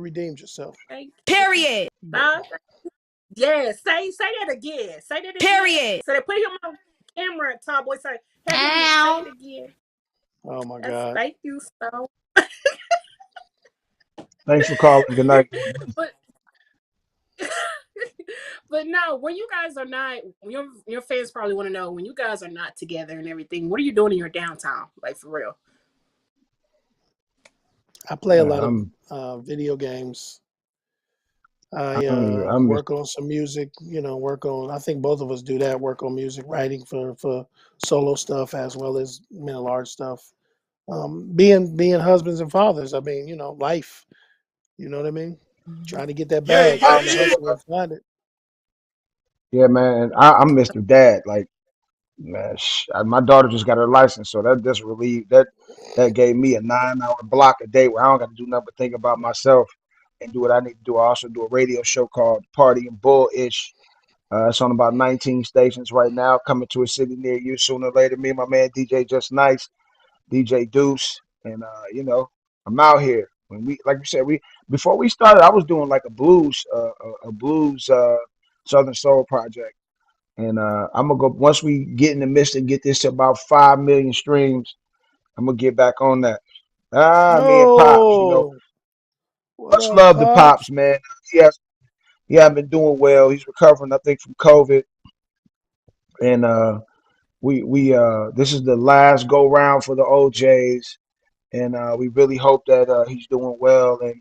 redeemed yourself. Thank you. Period. But Uh, yeah, say that again. Say that again. Period. So they put him on camera. Top boy say, have him say Ow. it again. oh my That's God. thank you so. Thanks for calling. Good night. But but no, when you guys are not, your fans probably want to know when you guys are not together and everything. What are you doing in your downtime, like for real? I play a Man, lot of video games. I I'm just work on some music, work on I think both of us do that, work on music writing for solo stuff as well as large stuff. Being husbands and fathers, I mean, life, you know what I mean? Mhm. Trying to get that yeah, bag, yeah, trying to I'm yeah. hustle and find it. yeah, man. I'm Mr. Dad. Like, man, my daughter just got her license, so that just relieved that gave me a 9 hour block a day where I don't got to do nothing but think about myself and do what I need to do. I also do a radio show called Party and Bullish. It's on about 19 stations right now, coming to a city near you sooner or later. Me and my man DJ Just Nice, DJ Deuce, and I'm out here. When we, like you said, we before we started, I was doing like a blues Southern Soul project, and I'm gonna go once we get in the midst and get this to about 5 million streams. I'm gonna get back on that. Me and Pops, Oh, what much up, love to Pops, Pops? man. He has been doing well. He's recovering, I think, from COVID, and we this is the last go round for the OJs, and we really hope that he's doing well. And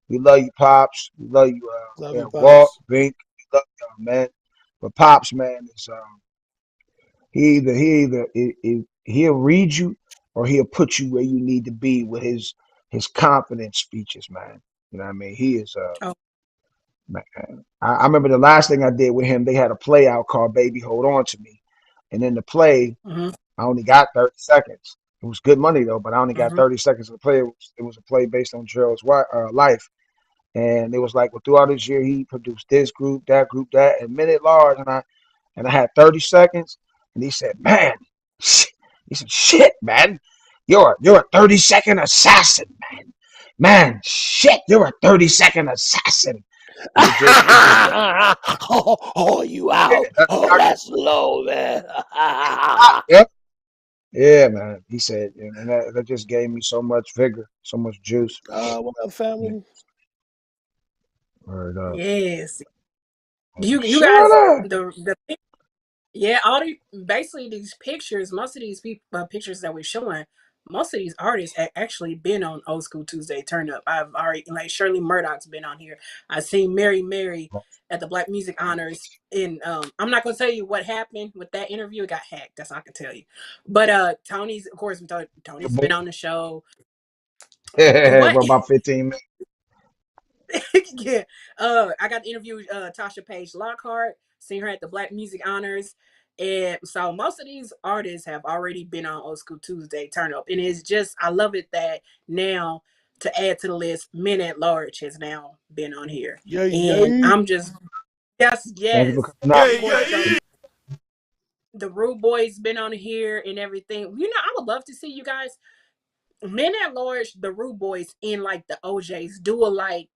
we love you, Pops. We love you, Love you, Walt, Pops. Vink. We love y'all, man. But Pops, man, is he'll read you or he'll put you where you need to be with his confidence speeches, man. You know what I mean? He is Oh, man. I remember the last thing I did with him. They had a play out called "Baby Hold On to Me," and in the play, mm-hmm, I only got 30 seconds. It was good money though, but I only got mm-hmm, 30 seconds of the play. It was a play based on Gerald's life. And it was like, well, throughout this year, he produced this group, that, and Minute Large. And I had 30 seconds. And he said, man, he said, shit, man, you're a 30-second assassin, man. Man, shit, you're a 30-second assassin. It just Oh, you out. Oh, that's low, man. yep. Yeah, man. He said, and that just gave me so much vigor, so much juice. What up, Yeah, family? word up. yes. You Shut guys, up. the yeah, all the basically these pictures, most of these people pictures that we're showing, most of these artists actually been on Old School Tuesday Turn Up. I've already like Shirley Murdoch's been on here. I've seen Mary at the Black Music Honors. And I'm not gonna tell you what happened with that interview. It got hacked. That's all I can tell you. But Tony's, of course, Your Tony's boy. been on the show. For What? about 15 minutes. Yeah. I got to interview Tasha Page Lockhart, seen her at the Black Music Honors. And so most of these artists have already been on Old School Tuesday Turn Up. And it's just, I love it that now, to add to the list, Men at Large has now been on here. Yay, And yay. I'm just, yes, Thank you for yes. coming out. Of course, the Rude Boys been on here and everything. I would love to see you guys, Men at Large, the Rude Boys, in like the OJs, do a like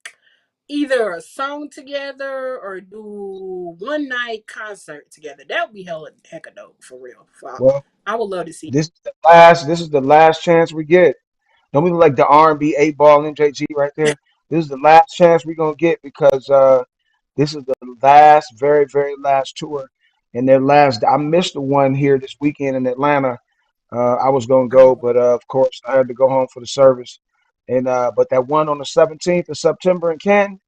either a song together or do one night concert together. That would be hella heck of dope for real. Well, I would love to see. this is the last chance we get. Don't we look like the R&B 8 ball MJG right there? This is the last chance we're gonna get because this is the last, very, very last tour. And their last, I missed the one here this weekend in Atlanta. I was gonna go, but of course I had to go home for the service. And but that one on the 17th of September in Canton,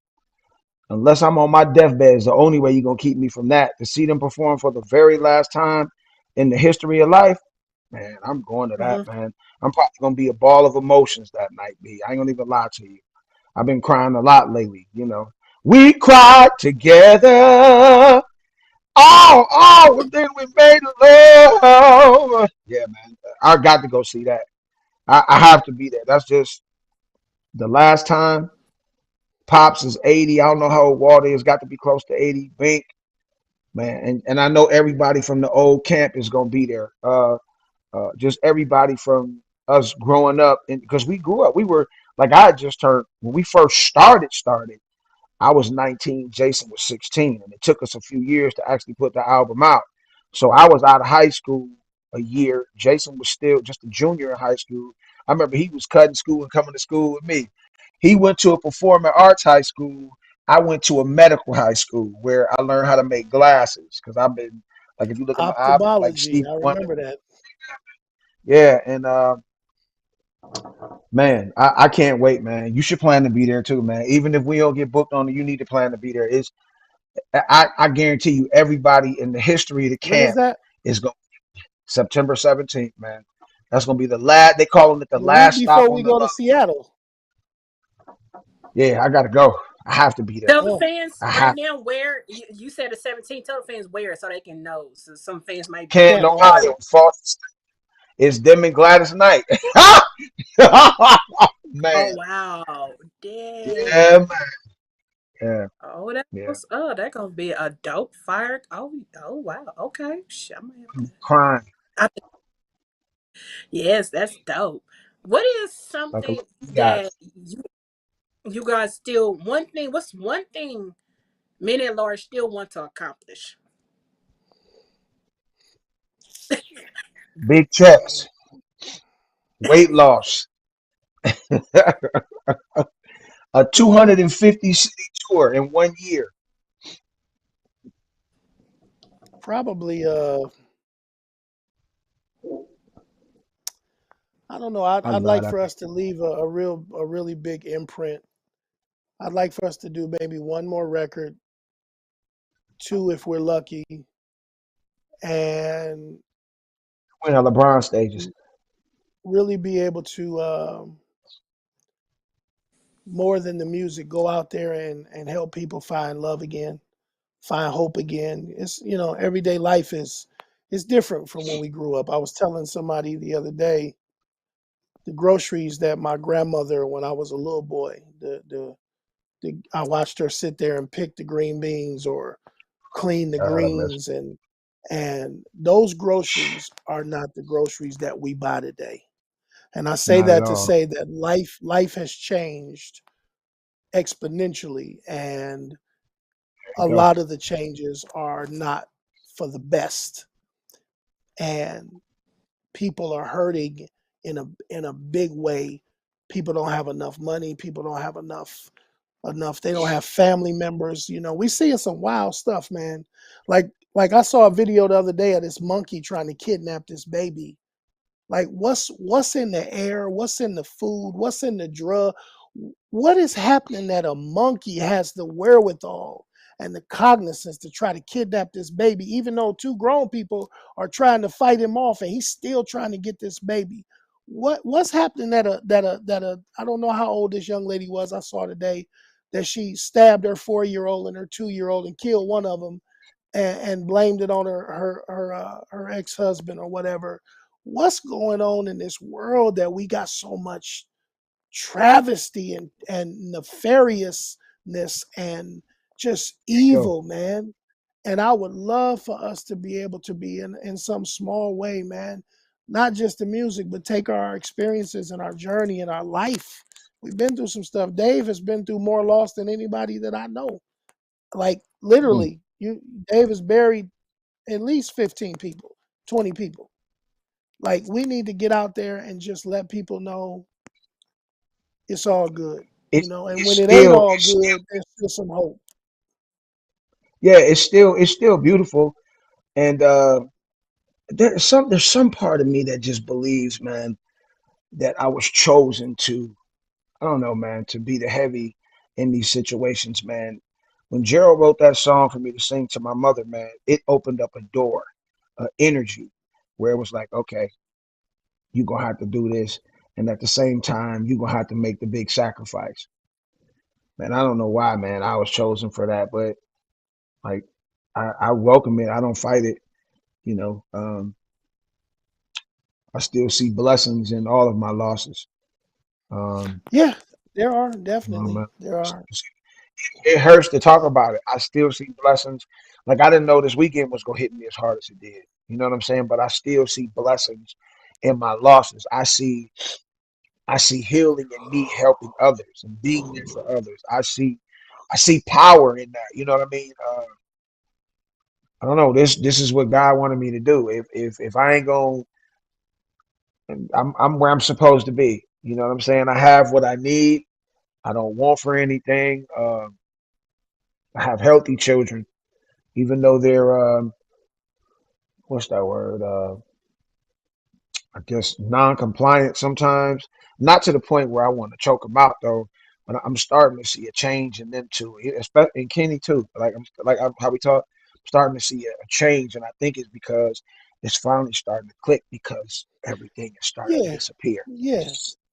unless I'm on my deathbed, is the only way you're gonna keep me from that. To see them perform for the very last time in the history of life, man, I'm going to that, Mm-hmm. man. I'm probably gonna be a ball of emotions that night, B. I ain't gonna even lie to you. I've been crying a lot lately, you know. We cried together. And then we made love. Yeah, man. I got to go see that. I have to be there. That's just the last time. Pops is 80. I don't know how old Walter is. Got to be close to 80. Bink, man. And I know everybody from the old camp is gonna be there. Just everybody from us growing up, and because we grew up, we were like I had just turned when we first started. I was 19, Jason was 16, and it took us a few years to actually put the album out. So I was out of high school a year. Jason was still just a junior in high school. I remember he was cutting school and coming to school with me. He went to a performing arts high school. I went to a medical high school where I learned how to make glasses because I've been like if you look at my eye, like Ophthalmology. Steve I Wonder. remember that. Yeah, and man, I can't wait, man. You should plan to be there too, man. Even if we don't get booked on it, you need to plan to be there. I guarantee you, everybody in the history of the When is camp that? is going September 17th, man. That's gonna be the last. They calling it the The week last stop before on we the. go to Seattle. Yeah, I gotta go. I have to be there. Tell the Oh, fans I right have now where you said the 17th. Tell the fans where so they can know. So some fans might be Canton, Canton, Ohio. Ohio. Fall. It's them and Gladys Knight. Man, Oh wow, dang. yeah, man. Yeah, Oh, yeah. that gonna be a dope fire. Oh wow. Okay, I might have to. I'm crying I think, yes, that's dope. What is like a something little guy. that you guys still one thing? What's one thing men at large still want to accomplish? Big checks, weight loss, a Mm-hmm. 250 city tour in 1 year. Probably. I don't know. I'm I'd like glad I for made us to leave a really big imprint. I'd like for us to do maybe one more record, two if we're lucky, and it. Win at LeBron stages. really be able to more than the music. Go out there and help people find love again, find hope again. It's everyday life is different from when we grew up. I was telling somebody the other day the groceries that my grandmother when I was a little boy, I watched her sit there and pick the green beans or clean the God, I miss greens and those groceries are not the groceries that we buy today. And I say not at that to all. say that life has changed exponentially and There a you go. lot of the changes are not for the best and people are hurting in a big way. People don't have enough money, people don't have enough they don't have family members. We seeing some wild stuff, man. Like I saw a video the other day of this monkey trying to kidnap this baby. Like what's in the air? What's in the food? What's in the drug? What is happening that a monkey has the wherewithal and the cognizance to try to kidnap this baby, even though two grown people are trying to fight him off, and he's still trying to get this baby? What's happening that a I don't know how old this young lady was. I saw today that she stabbed her 4-year-old and her 2-year-old and killed one of them and blamed it on her ex-husband or whatever. What's going on in this world that we got so much travesty and nefariousness and just There you go. evil, man? And I would love for us to be able to be in some small way, man, not just the music, but take our experiences and our journey and our life. We've been through some stuff. Dave has been through more loss than anybody that I know. Like Mm. literally, Dave has buried at least 15 people, 20 people. Like we need to get out there and just let people know it's all good, and when it ain't all It's still, good, there's still some hope. yeah, it's still beautiful. And there's some part of me that just believes, man, that I was chosen to, I don't know, man, to be the heavy in these situations, man. When Gerald wrote that song for me to sing to my mother, man, it opened up a door, energy, where it was like, okay, you're gonna have to do this, and at the same time, you're gonna have to make the big sacrifice. Man, I don't know why, man, I was chosen for that, but like, I welcome it. I don't fight it. You know, I still see blessings in all of my losses. Um, Yeah, there are man, definitely there are. it hurts to talk about it. I still see blessings. Like I didn't know this weekend was gonna hit me as hard as it did. You know what I'm saying? But I still see blessings in my losses. I see healing in me helping others and being there for others. I see power in that. You know what I mean? I don't know. This is what God wanted me to do. If I ain't going, I'm where I'm supposed to be. You know what I'm saying? I have what I need. I don't want for anything. I have healthy children, even though they're what's that word? I guess non-compliant sometimes. Not to the point where I want to choke them out though. But I'm starting to see a change in them too, especially in Kenny too. How we talk. I'm starting to see a change, and I think it's because it's finally starting to click because everything is starting to Yeah, disappear. yeah,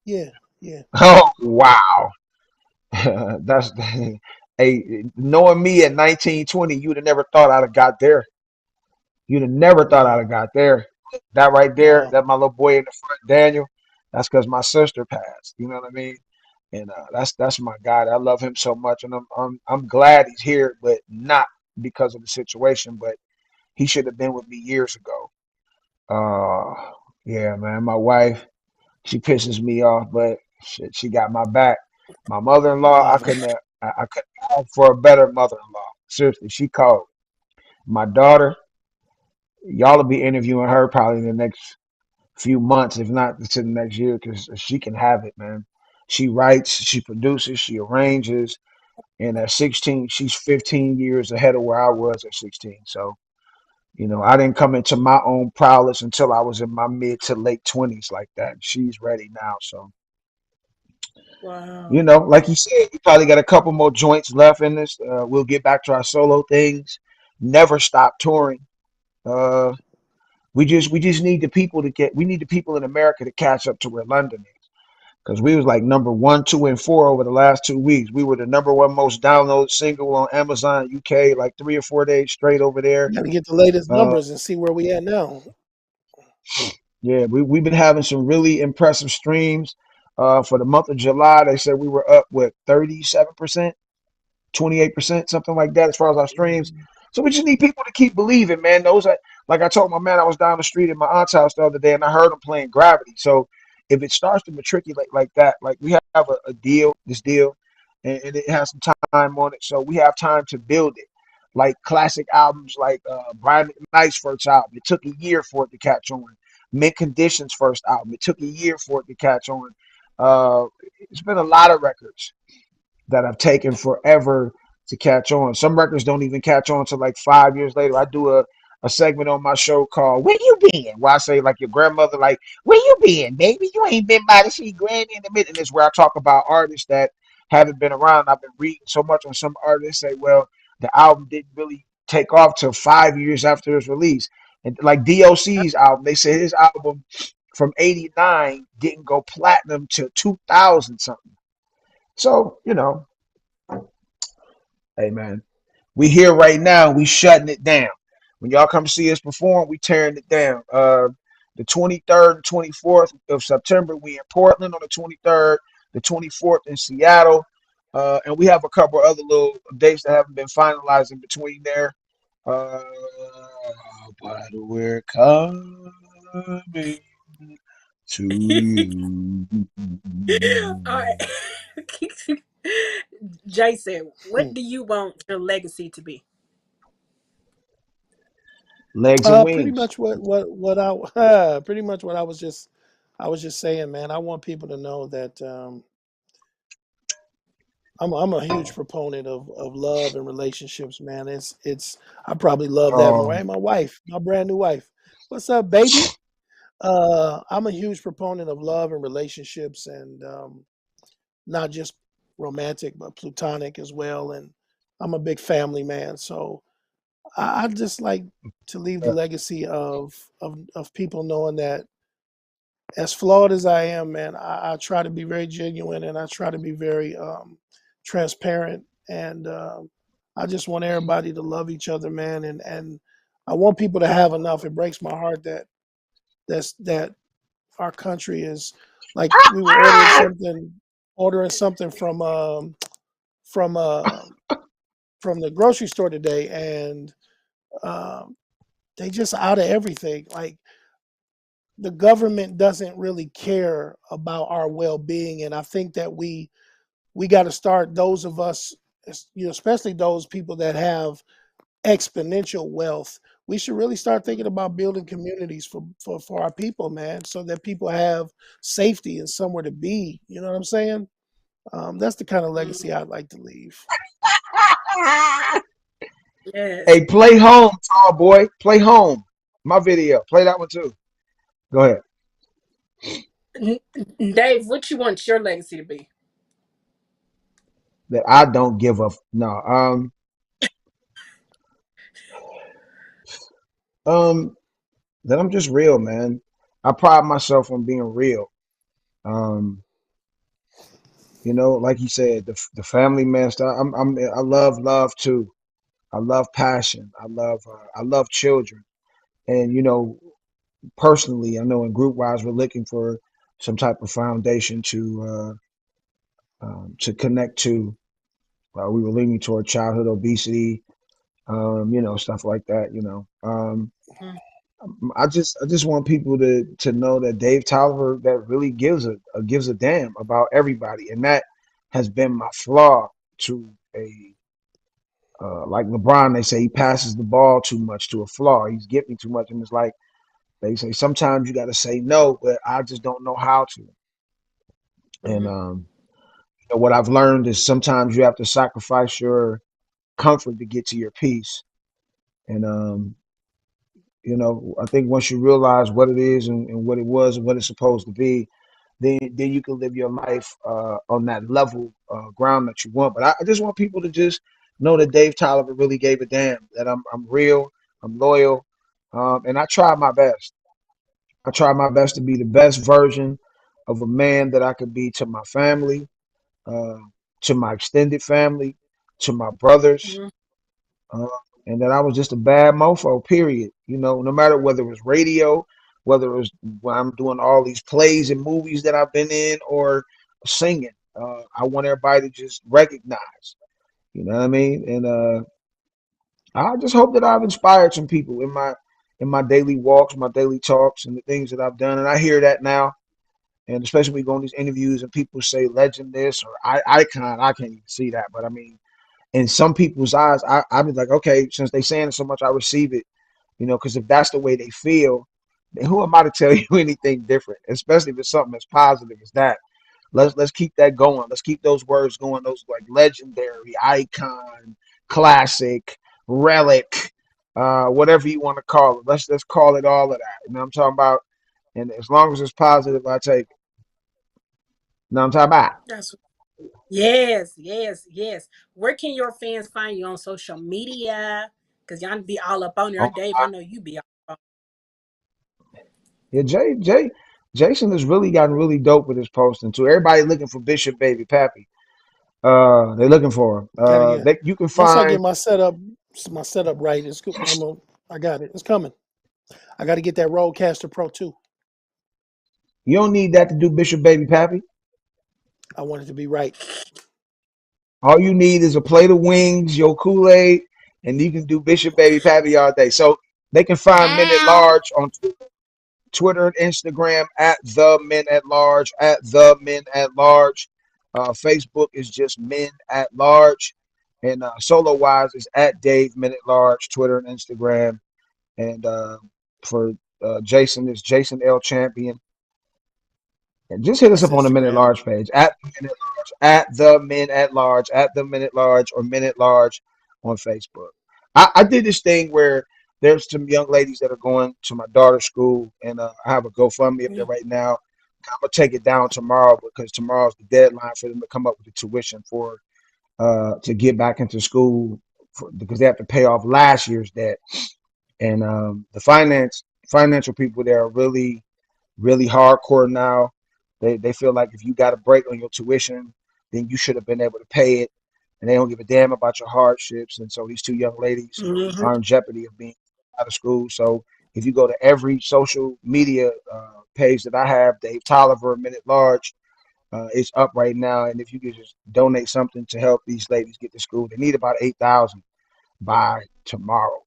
yeah, yeah, Oh wow, that's hey, knowing me at 19, 20, you'd have never thought I'd have got there. You'd have never thought I'd no, have got there. That right there, no, that my little boy in the front, Daniel, that's because my sister passed. You know what I mean? And that's my God. I love him so much, and I'm glad he's here, but not because of the situation. But he should have been with me years ago. Yeah, man. My wife, she pisses me off, but shit, she got my back. My mother-in-law, I love it. couldn't have, I couldn't ask for a better mother-in-law. Seriously, she called. My daughter, y'all will be interviewing her probably in the next few months, if not to the next year, because she can have it, man. She writes, she produces, she arranges, and at 16, she's 15 years ahead of where I was at 16. So, I didn't come into my own prowess until I was in my mid to late 20s like that. She's ready now. So, Wow. like you said, we probably got a couple more joints left in this. We'll get back to our solo things. Never stop touring. Uh, we just need the people to we need the people in America to catch up to where London is. because we was like number one, two, and four over the last 2 weeks. We were the number one most downloaded single on Amazon UK, like 3 or 4 days straight over there. Got to get the latest Uh, numbers and see where we at now. yeah, we've been having some really impressive streams. For the month of July, they said we were up with 37%. 28%, something like that, as far as our streams. Mhm. So we just need people to keep believing, man. Those are, like I told my man, I was down the street at my aunt's house the other day, and I heard him playing Gravity. So if it starts to matriculate like that, like we have a deal, this deal, and it has some time on it, so we have time to build it. Like classic albums, like Brian McKnight's first album, it took a year for it to catch on. Mint Condition's first album, it took a year for it to catch on. Uh, it's been a lot of records that have taken forever to catch on. Some records don't even catch on until like 5 years later. I do a segment on my show called "Where You Been?" where I say like your grandmother, like "Where you been, baby? You ain't been by to see Granny in the minute." And it's where I talk about artists that haven't been around. I've been reading so much on some artists say, well, the album didn't really take off till 5 years after its release. And like DOC's album, they say his album from '89 didn't go platinum till 2000 something. So, hey man, we here right now. We shutting it down. When y'all come see us perform, we tearing it down. The 23rd and 24th of September, we in Portland on the 23rd, the 24th in Seattle, and we have a couple other little dates that haven't been finalized in between there. Uh, but we're coming to you. All right. Jason, what do you want your legacy to be? Legs and Pretty wings. much what pretty much what I was just saying, man. I want people to know that I'm a huge proponent of love and relationships, man. It's I probably love that more. Um, Hey, my wife, my brand new wife. What's up, baby? I'm a huge proponent of love and relationships, and not just romantic, but platonic as well. And I'm a big family man, so I just like to leave the legacy of people knowing that as flawed as I am, man, I try to be very genuine and I try to be very transparent. And I just want everybody to love each other, man. And I want people to have enough. It breaks my heart that our country is like we were ordering something from uh, from the grocery store today, and um, they just out of everything. Like the government doesn't really care about our well-being, and I think that we got to start, those of us, especially those people that have exponential wealth, we should really start thinking about building communities for our people, man, so that people have safety and somewhere to be. You know what I'm saying? That's the kind of legacy Mhm. I'd like to leave. Yes. Hey, play home, tall boy. Play home. My video. Play that one too. Go ahead. Dave, what you want your legacy to be? That I don't give a no. Um. That I'm just real, man. I pride myself on being real. Um. Like you said, the family man stuff. I love love too. I love passion. I love children. And personally, I know in group wise, we're looking for some type of foundation to connect to. We were leaning toward childhood obesity, stuff like that. Mhm. I just want people to know that Dave Tolliver that really gives a damn about everybody, and that has been my flaw to a like LeBron. They say he passes the ball too much, to a flaw. He's giving too much, and it's like they say sometimes you got to say no, but I just don't know how to. And Mhm. what I've learned is sometimes you have to sacrifice your comfort to get to your peace. And I think once you realize what it is and what it was and what it's supposed to be, then you can live your life on that level ground that you want. But I just want people to just know that Dave Tolliver really gave a damn. That I'm real, I'm loyal, and I try my best. I try my best to be the best version of a man that I could be to my family, uh, to my extended family, to my brothers, Mhm. uh, and that I was just a bad mofo. Period. No matter whether it was radio, whether it was when I'm doing all these plays and movies that I've been in, or singing. I want everybody to just recognize. You know what I mean? And I just hope that I've inspired some people in my daily walks, my daily talks, and the things that I've done. And I hear that now, and especially when we go on these interviews and people say legend this or icon. I can't even see that, but I mean, in some people's eyes, I be like, okay, since they saying it so much, I receive it. Because if that's the way they feel, then who am I to tell you anything different? Especially if it's something as positive as that. Let's keep that going. Let's keep those words going. Those like legendary, icon, classic, relic, whatever you want to call it. Let's call it all of that. You know what I'm talking about? And as long as it's positive, I take it. You know what I'm talking about? That's yes, yes, yes. Where can your fans find you on social media? Because y'all be all up on there. Oh Dave, my I God. know you be all Yeah, Jason has really gotten really dope with his posting too. Everybody looking for Bishop Baby Pappy. They're looking for him. Gotta get That you can once I get find. my setup right. I got it. It's coming. I got to get that Rodecaster Pro 2. You don't need that to do Bishop Baby Pappy. I want it to be right. All you need is a plate of wings, your Kool-Aid, and you can do Bishop Baby Pappy all day. So they can find Men at Large on Twitter and Instagram at the Men at Large, at the Men at Large. Facebook is just Men at Large. And solo wise is at Dave Men at Large, Twitter and Instagram. And for Jason is Jason L Champion. And just hit us That's up on the Men at Instagram. Large page at the Men at Large, at the Men at Large, at the Men at Large, or Men at Large on Facebook. I did this thing where there's some young ladies that are going to my daughter's school, and I have a GoFundMe up there up. right now. I'm gonna take it down tomorrow because tomorrow's the deadline for them to come up with the tuition for to get back into school because they have to pay off last year's debt. And the financial people there are really hardcore now. They feel like if you got a break on your tuition, then you should have been able to pay it, and they don't give a damn about your hardships. And so these two young ladies Hmm. are in jeopardy of being out of school. So if you go to every social media page that I have, Dave Tolliver, Minute Large, it's up right now. And if you could just donate something to help these ladies get to school, they need about 8,000 by tomorrow.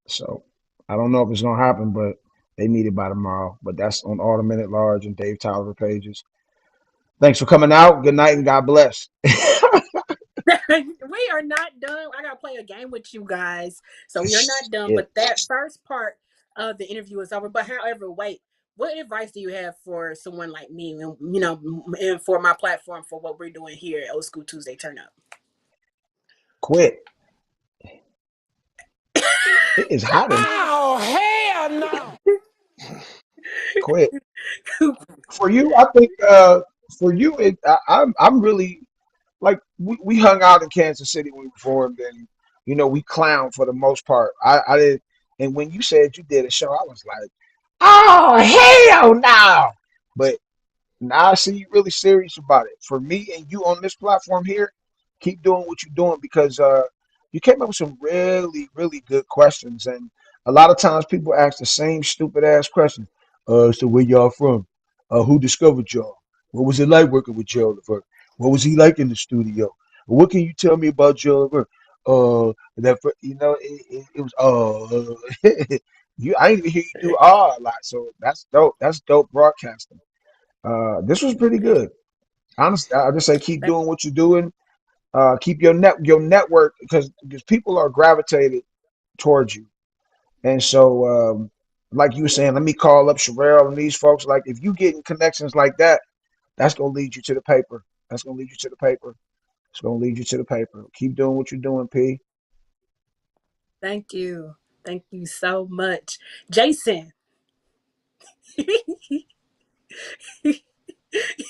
So I don't know if it's gonna happen, but they need it by tomorrow. But that's on all the Minute Large and Dave Tolliver pages. Thanks for coming out. Good night and God bless. We are not done. I gotta play a game with you guys. So we are not done. Shit. But that first part of the interview is over. But however, wait. What advice do you have for someone like me, and and for my platform for what we're doing here at Old School Tuesday Turn Quit. It is hot in here. Oh, hell no! Quit. Up? For you, I think for you, I'm really like we hung out in Kansas City when we performed, and we clown for the most part. I did, and when you said you did a show, I was like, oh hell no! But now I see you really serious about it. For me and you on this platform here, keep doing what you're doing because you came up with some really good questions, and a lot of times people ask the same stupid ass question. So where y'all from? Who discovered y'all? What was it like working with y'all? Levert? What was he like in the studio? What can you tell me about y'all? Levert? It was I didn't even hear you do a lot, so that's dope. That's dope broadcasting. This was pretty good. Honestly, I just say keep doing what you're doing. Keep your network because people are gravitated towards you. And so, like you were saying, let me call up Sherelle and these folks. Like if you getting connections like that, that's gonna lead you to the paper. That's gonna lead you to the paper. It's gonna lead you to the paper. Keep doing what you're doing, P. Thank you. Thank you so much. Jason,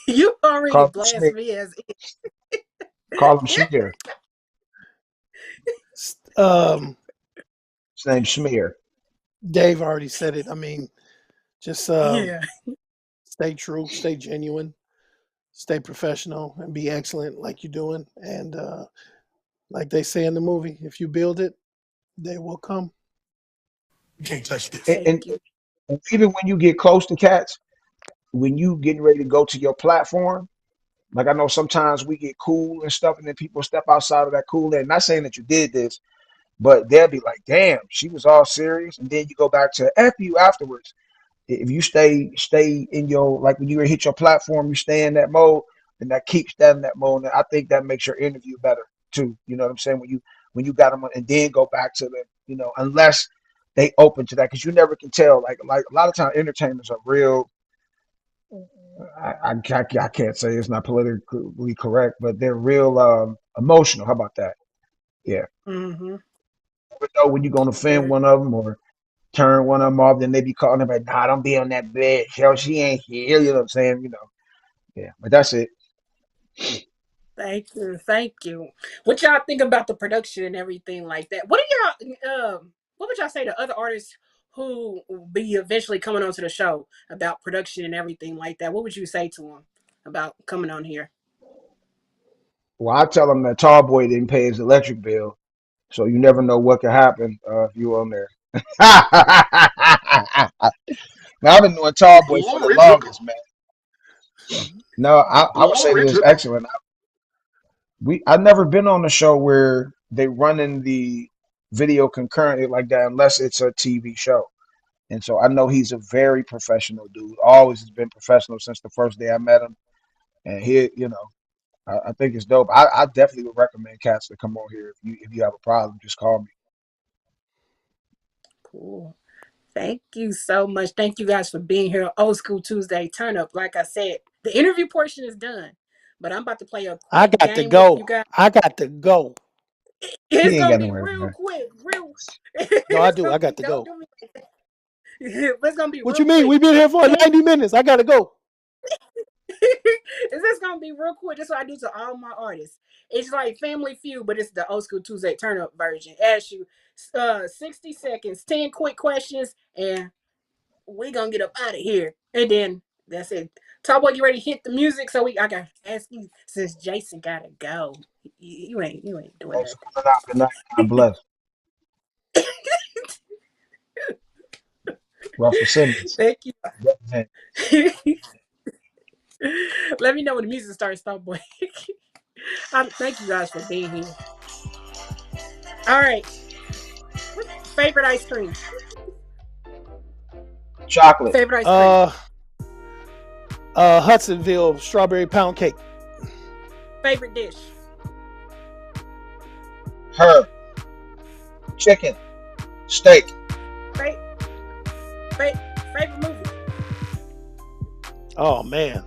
you already Call him blessed Schmear. me as Call him Schmear. Um, His name's Schmear. Dave already said it. I mean, just yeah. Stay true, stay genuine, stay professional, and be excellent like you're doing. And like they say in the movie, if you build it, they will come. You can't touch this. And, Thank and, you. and even when you get close to cats, when you getting ready to go to your platform, like I know sometimes we get cool and stuff, and then people step outside of that cool. And not saying that you did this, but they'll be like, "Damn, she was all serious," and then you go back to F you afterwards. If you stay in your, like when you hit your platform, you stay in that mode, and that keeps that in that mode. And I think that makes your interview better too. You know what I'm saying? When you got them and then go back to the, unless they open to that, because you never can tell. Like a lot of times entertainers are real. I can't say it's not politically correct, but they're real emotional. How about that? Yeah. Mm-hmm. But know when you're gonna offend Very. one of them or turn one of them off, then they be calling them like, "Nah, don't be on that bed. Hell, she ain't here." You know what I'm saying? Yeah. But that's it. Thank you. Thank you. What y'all think about the production and everything like that? What do y'all what would y'all say to other artists who will be eventually coming onto the show about production and everything like that? What would you say to them about coming on here? Well, I tell them that Tall Boy didn't pay his electric bill, so you never know what could happen if you on there. Now I've been doing Tall Boy for the Glory to God. longest, man. No, I would say Glory that it's to God. excellent. I've never been on a show where they running the video concurrently like that unless it's a TV show. And so I know he's a very professional dude. Always has been professional since the first day I met him. And I think it's dope. I definitely would recommend cats to come on here if you have a problem, just call me. Cool. Thank you so much. Thank you guys for being here. Old School Tuesday Turn Up. Like I said, the interview portion is done, but I'm about to play a I quick got to game with you go. guys. I got to go. It's He ain't gonna got be nowhere, real man. quick, real. No, I It's do. gonna I got be. to Don't go. do me like that. But it's gonna be What you real mean? quick. We've been here for And 90 minutes. I got to go. it's just gonna be real quick. That's what I do to all my artists. It's like Family Feud, but it's the Old School Tuesday Turn Up version. Ask you 60 seconds, 10 quick questions, and we gonna get up out of here. And then that's it. Top boy, you ready to hit the music? So I gotta ask you since Jason gotta go. You ain't doing Thanks for nothing. coming out. Good night. God bless. Russell Simmons. Thank you. Represent. Let me know when the music starts, Top boy. Thank you guys for being here. All right. What's favorite ice cream? Chocolate. Favorite ice cream. Uh, Hudsonville strawberry pound cake. Favorite dish. Her. Chicken. Steak. Fa- favorite movie. Oh man,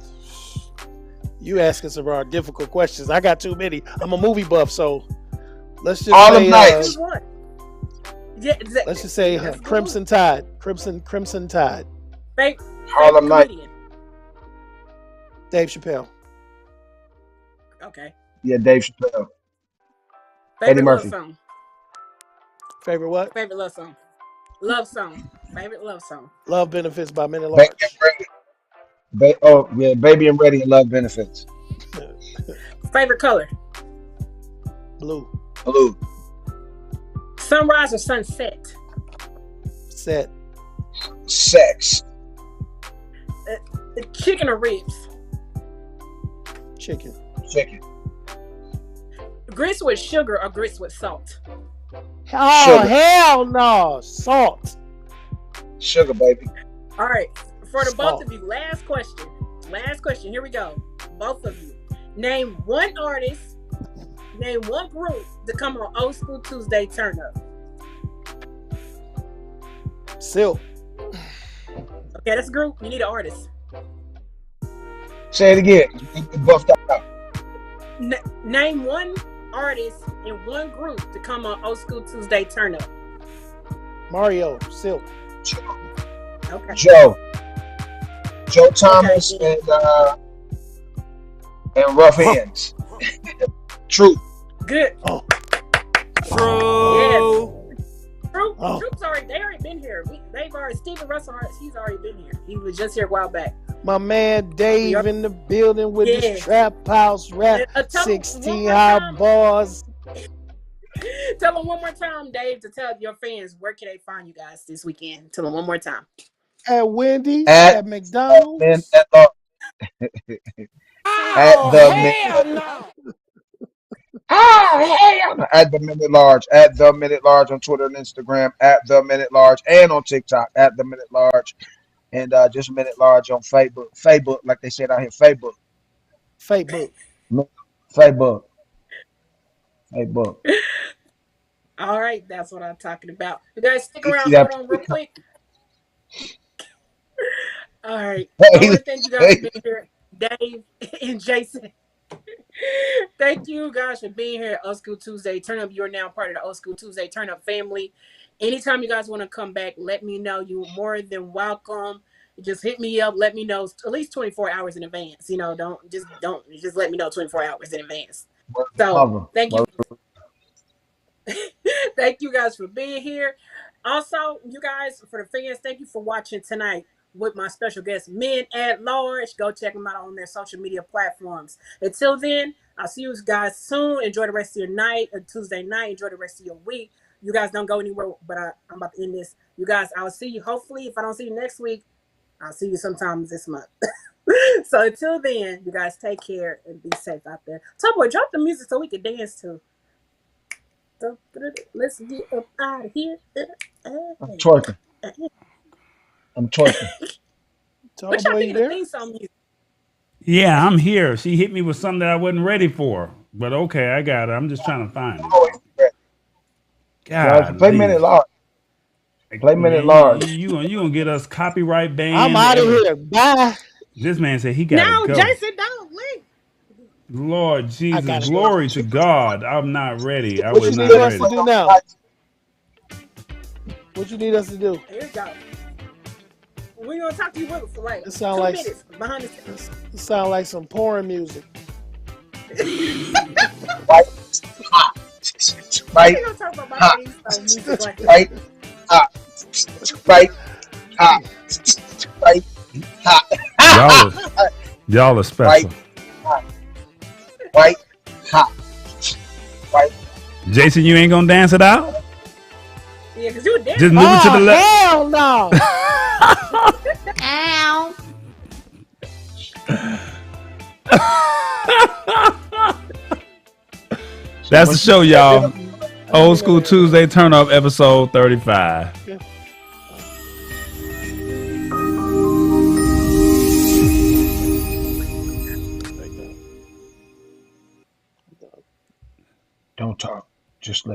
you asking some difficult questions. I got too many. I'm a movie buff, so let's just Harlem say Choose Nights. one. Yeah, let's just say that's a good one. Crimson Tide. Crimson Tide. Favorite Harlem Nights. comedian. Dave Chappelle. Okay. Yeah, Dave Chappelle. Eddie Favorite love Murphy. song. Favorite what? Favorite love song. Love song. Favorite love song. Love Benefits by Men at Baby and Large. Ready. Oh, yeah, Baby and Ready and Love Benefits. Favorite color. Blue. Blue. Sunrise or sunset. Set. Sex. Chicken or ribs. Chicken. Chicken. Grits with sugar or grits with salt. Oh Sugar. hell no! Salt. Sugar, baby. All right. For the both Salt. of you, last question. Last question. Here we go. Both of you. Name one artist. Name one group to come on Old School Tuesday Turn Up. Silk. Okay, that's a group. You need an artist. Say it again. You buffed out. Name one artist in one group to come on Old School Tuesday Turn Up. Mario. Silk. Okay. Joe Thomas and Rough Hands. True. Good. Oh. Yes. Troop, Oh. Troop's already. They already been here. They've already. Stephen Russell. He's already been here. He was just here a while back. My man We are, Dave in the building with this yeah. trap house rap. Tell them one 16 more hot time. bars Tell them one more time, Dave, to tell your fans where can they find you guys this weekend. Tell them one more time. at Wendy's, At at men McDonald's. at Oh, the minute. hell no. At the minute large. At the minute large on Twitter and Instagram. At the minute large and on TikTok. At the minute large and just minute large on Facebook. Facebook, like they said out here. Facebook. Facebook. Facebook. Facebook. All right, that's what I'm talking about. You guys stick You see around, that? hold on real quick. All right. I Hey, want to thank you guys for hey, being here, Dave and Jason. Thank you guys for being here at Old School Tuesday. Turn Up, you're now part of the Old School Tuesday Turn Up family. Anytime you guys want to come back, let me know. You're more than welcome. Just hit me up. Let me know at least 24 hours in advance. Don't let me know 24 hours in advance. So mother. thank you. Thank you guys for being here. Also, you guys, for the fans, thank you for watching tonight with my special guest, Men at Large. Go check them out on their social media platforms. Until then, I'll see you guys soon. Enjoy the rest of your night, or Tuesday night. Enjoy the rest of your week. You guys don't go anywhere, but I'm about to end this. You guys, I'll see you. Hopefully, if I don't see you next week, I'll see you sometime this month. So until then, you guys take care and be safe out there. Top boy, drop the music so we can dance to. Let's get up out of here. I'm twerking. I'm twerking. Tall What y'all boy, think you of the there? theme song music? Yeah, I'm here. She hit me with something that I wasn't ready for. But okay, I got it. I'm just trying to find it. Always ready. Play minute Golly. large. Play minute Man, large. you gonna get us copyright I'm banned out of ever. here. Bye. This man said he gotta No, go. Jason, don't leave. Lord I Jesus, gotta go. glory to God. I'm not ready. I What was you not need us to ready. do now? What you need us to do? Here you go. We're gonna talk to you for like It sound 2 like minutes behind the scenes. it sound like some porn music. Right. Right. We're gonna talk about my Ha. theme song music like that. Right. Ha. Right. Ha. Right. Ha. Y'all are, y'all are Right. special. Ha. Right. Ha. Right. Jason, you ain't gonna dance it out? Yeah, because you were Just dancing. move it to the Oh left. hell no! Ow. That's the show, y'all. Old School Tuesday Turn Up, episode 35. Don't talk. Just listen.